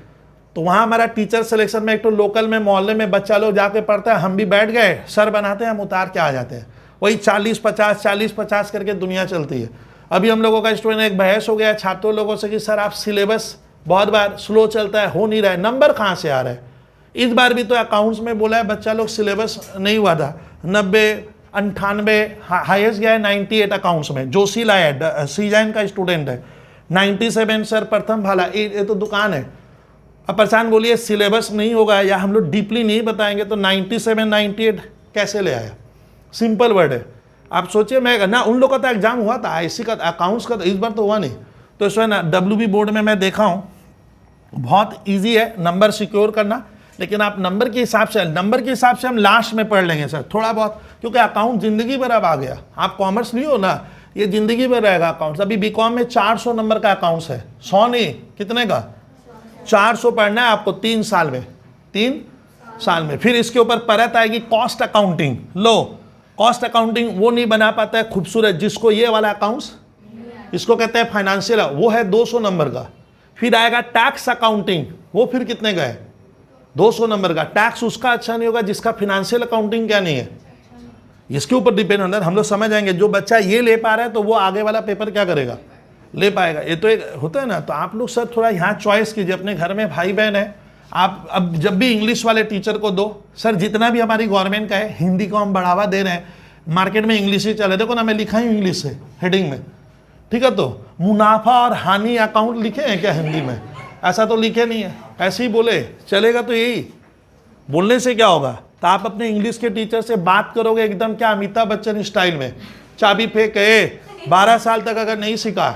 तो वहाँ हमारा टीचर सिलेक्शन में एक तो लोकल में मोहल्ले में बच्चा लोग जाके पढ़ता है, हम भी बैठ गए सर बनाते हैं, हम उतार के आ जाते हैं। वही 40-50 40-50 करके दुनिया चलती है। अभी हम लोगों का स्टूडेंट एक बहस हो गया छात्रों लोगों से कि सर आप सिलेबस बहुत बार स्लो चलता है, हो नहीं रहा है, नंबर कहाँ से आ रहा है। इस बार भी तो अकाउंट्स में बोला है बच्चा लोग सिलेबस नहीं हुआ था, 90, 98, हाईएस्ट गया है 98 अकाउंट्स में। जोशी लाया है, सीजाइन का स्टूडेंट है, 97 सर प्रथम भाला, ये तो दुकान है। अब परेशान बोलिए सिलेबस नहीं होगा या हम लोग डीपली नहीं बताएंगे तो 97, 98 कैसे ले आया। सिंपल वर्ड है। आप सोचिए, मैं ना उन लोगों का तो एग्जाम हुआ था आईसी का, अकाउंट्स का तो इस बार तो हुआ नहीं। तो इसमें ना WB बोर्ड में मैं देखा हूँ बहुत ईजी है नंबर सिक्योर करना, लेकिन आप नंबर के हिसाब से हम लास्ट में पढ़ लेंगे सर थोड़ा बहुत, क्योंकि अकाउंट जिंदगी भर अब आ गया। आप कॉमर्स नहीं हो ना, ये जिंदगी भर रहेगा अकाउंट्स। अभी बीकॉम में 400 नंबर का अकाउंट्स है, 100 नहीं, कितने का 400 पढ़ना है आपको 3 साल में, 3 साल में। फिर इसके ऊपर परत आएगी cost accounting. Low cost accounting वो नहीं बना पाता है खूबसूरत जिसको ये वाला अकाउंट्स, इसको कहते हैं फाइनेंशियल, वो है 200 नंबर का। फिर आएगा टैक्स अकाउंटिंग, वो फिर कितने का है 200 नंबर का। टैक्स उसका अच्छा नहीं होगा जिसका फाइनेंशियल अकाउंटिंग क्या नहीं है, इसके ऊपर डिपेंड होता है। हम लोग समझ आएंगे जो बच्चा ये ले पा रहा है तो वो आगे वाला पेपर क्या करेगा, ले पाएगा। ये तो एक होता है ना। तो आप लोग सर थोड़ा यहाँ चॉइस कीजिए, अपने घर में भाई बहन है, आप अब जब भी इंग्लिश वाले टीचर को दो सर, जितना भी हमारी गवर्नमेंट का है, हिंदी को हम बढ़ावा दे रहे हैं, मार्केट में इंग्लिश ही चले। देखो ना मैं लिखा हूँ इंग्लिश से हेडिंग में, ठीक है। तो मुनाफा और हानि अकाउंट लिखे हैं क्या हिंदी में, ऐसा तो लिखे नहीं है, ऐसे ही बोले चलेगा। तो यही बोलने से क्या होगा, तो आप अपने इंग्लिश के टीचर से बात करोगे एकदम क्या अमिताभ बच्चन स्टाइल में, चाबी फेंक 12 साल तक अगर नहीं सीखा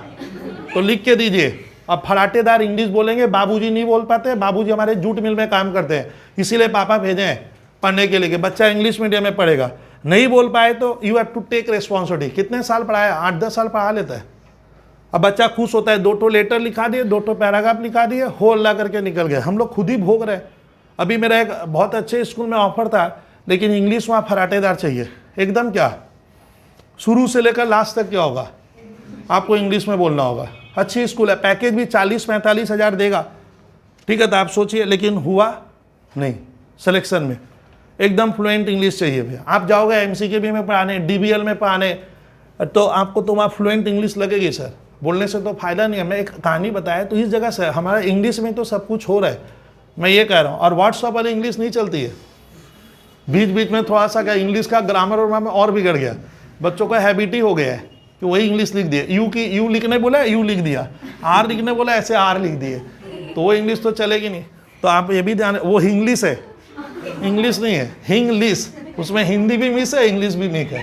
तो लिख के दीजिए। अब फराटेदार इंग्लिश बोलेंगे, बाबूजी नहीं बोल पाते, बाबूजी हमारे जूट मिल में काम करते हैं, इसीलिए पापा भेजे हैं पढ़ने के लिए कि बच्चा इंग्लिश मीडियम में पढ़ेगा। नहीं बोल पाए तो you have to take responsibility. कितने साल पढ़ाया, 8-10 साल पढ़ा लेता है। अब बच्चा खुश होता है, 2 लेटर लिखा दिए, 2 पैराग्राफ लिखा दिए, हो अल्लाह करके निकल गए। हम लोग खुद ही भोग रहे। अभी मेरा एक बहुत अच्छे स्कूल में ऑफर था, लेकिन इंग्लिश वहाँ फराटेदार चाहिए एकदम, क्या शुरू से लेकर लास्ट तक क्या होगा आपको इंग्लिश में बोलना होगा। अच्छी स्कूल है, पैकेज भी 40-45 हज़ार देगा, ठीक है। तो आप सोचिए, लेकिन हुआ नहीं सिलेक्शन में। एकदम फ्लुएंट इंग्लिश चाहिए भैया। आप जाओगे MCQB में पढ़ाने, DBL में पढ़ाने, तो आपको तो वहाँ फ्लुएंट इंग्लिश लगेगी सर, बोलने से तो फायदा नहीं है। मैं एक कहानी बताया, तो इस जगह से हमारा इंग्लिश में तो सब कुछ हो रहा है, मैं ये कह रहा हूँ। और व्हाट्सअप वाली इंग्लिश नहीं चलती है, बीच बीच में थोड़ा सा क्या इंग्लिश का ग्रामर और बिगड़ गया, बच्चों का हैबिट ही हो गया है कि वही इंग्लिश लिख दिए। यू लिखने बोला यू लिख दिया, आर लिखने बोला ऐसे आर लिख दिए, तो वो इंग्लिश तो चलेगी नहीं। तो आप ये भी ध्यान, वो इंग्लिश है, इंग्लिश नहीं है, हिंग्लिश, उसमें हिंदी भी मिस है, इंग्लिश भी मिस है,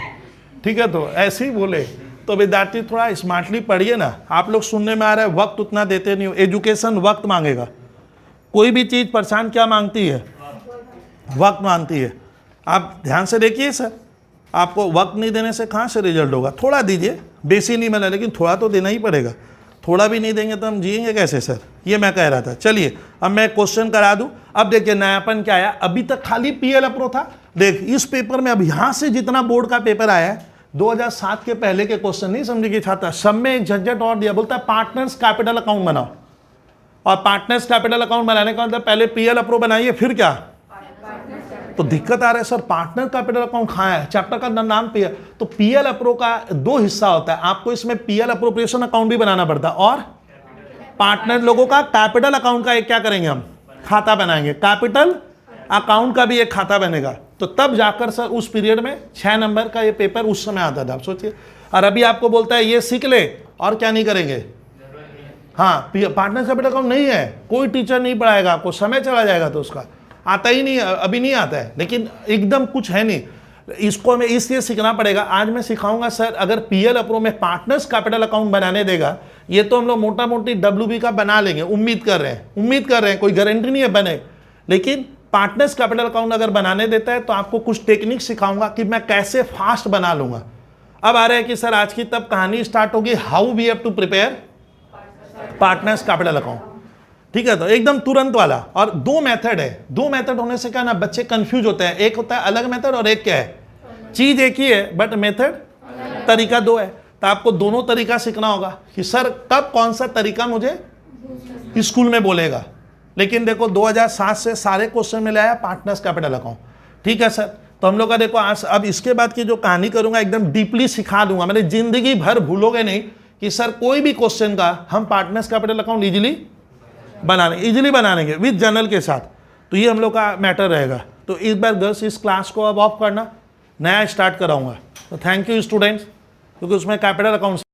ठीक है। तो ऐसे ही बोले, तो विद्यार्थी थोड़ा स्मार्टली पढ़िए ना। आप लोग सुनने में आ रहा है वक्त उतना देते नहीं हो। एजुकेशन वक्त मांगेगा, कोई भी चीज़ परेशान क्या मांगती है, वक्त मांगती है। आप ध्यान से देखिए सर, आपको वक्त नहीं देने से कहाँ से रिजल्ट होगा। थोड़ा दीजिए, बेसी नहीं मिला लेकिन थोड़ा तो देना ही पड़ेगा। थोड़ा भी नहीं देंगे तो हम जिएंगे कैसे सर, ये मैं कह रहा था। चलिए अब मैं क्वेश्चन करा दूं। अब देखिए नयापन क्या आया, अभी तक खाली पीएल अप्रो था। देख इस पेपर में अब यहाँ से जितना बोर्ड का पेपर आया है 2007 के पहले के क्वेश्चन नहीं समझे कि छात्र, सब में एक झंझट और दिया, बोलता है पार्टनर्स कैपिटल अकाउंट बनाओ। और पार्टनर्स कैपिटल अकाउंट बनाने का मतलब पहले पीएल अप्रो बनाइए फिर क्या, तो दिक्कत आ रहा है सर पार्टनर कैपिटल अकाउंट कहाँ है, चैप्टर का नाम पीएल। तो पीएल अप्रो का दो हिस्सा होता है, आपको इसमें पीएल अप्रोप्रिएशन अकाउंट भी बनाना पड़ता है और पार्टनर लोगों का कैपिटल अकाउंट का एक क्या करेंगे हम, खाता बनाएंगे। कैपिटल अकाउंट का भी एक खाता बनेगा। तो तब जाकर सर उस पीरियड में 6 नंबर का ये पेपर उस समय आता था, आप सोचिए। और अभी आपको बोलता है ये सीख ले और क्या नहीं करेंगे। हाँ, पार्टनर कैपिटल अकाउंट नहीं है, कोई टीचर नहीं पढ़ाएगा आपको, समय चला जाएगा तो उसका आता ही नहीं, अभी नहीं आता है, लेकिन एकदम कुछ है नहीं, इसको हमें इसलिए सीखना पड़ेगा। आज मैं सिखाऊंगा सर, अगर पीएल अप्रो में पार्टनर्स कैपिटल अकाउंट बनाने देगा, ये तो हम लोग मोटा मोटी डब्ल्यूबी का बना लेंगे, उम्मीद कर रहे हैं, कोई गारंटी नहीं है बने, लेकिन पार्टनर्स कैपिटल अकाउंट अगर बनाने देता है तो आपको कुछ टेक्निक सिखाऊंगा कि मैं कैसे फास्ट बना लूंगा। अब आ रहा है कि सर आज की तब कहानी स्टार्ट होगी, how we have to prepare partners capital account. ठीक है, तो एकदम तुरंत वाला। और दो मेथड है, दो मेथड होने से क्या ना बच्चे कंफ्यूज होते हैं, एक होता है अलग मेथड और एक क्या है, चीज एक ही है बट मेथड तरीका दो है। तो आपको दोनों तरीका सीखना होगा कि सर कब कौन सा तरीका मुझे स्कूल में बोलेगा। लेकिन देखो 2007 से सारे क्वेश्चन में लाया पार्टनर्स कैपिटल अकाउंट। ठीक है सर, तो हम लोग का देखो आज अब इसके बाद की जो कहानी करूंगा एकदम डीपली सिखा दूंगा, मैंने जिंदगी भर भूलोगे नहीं कि सर कोई भी क्वेश्चन का हम पार्टनर्स कैपिटल अकाउंट इजीली बनाएंगे विद जर्नल के साथ। तो ये हम लोग का मैटर रहेगा। तो इस बार गर्ल्स इस क्लास को अब ऑफ करना, नया स्टार्ट कराऊंगा। तो थैंक यू स्टूडेंट्स, क्योंकि उसमें कैपिटल अकाउंट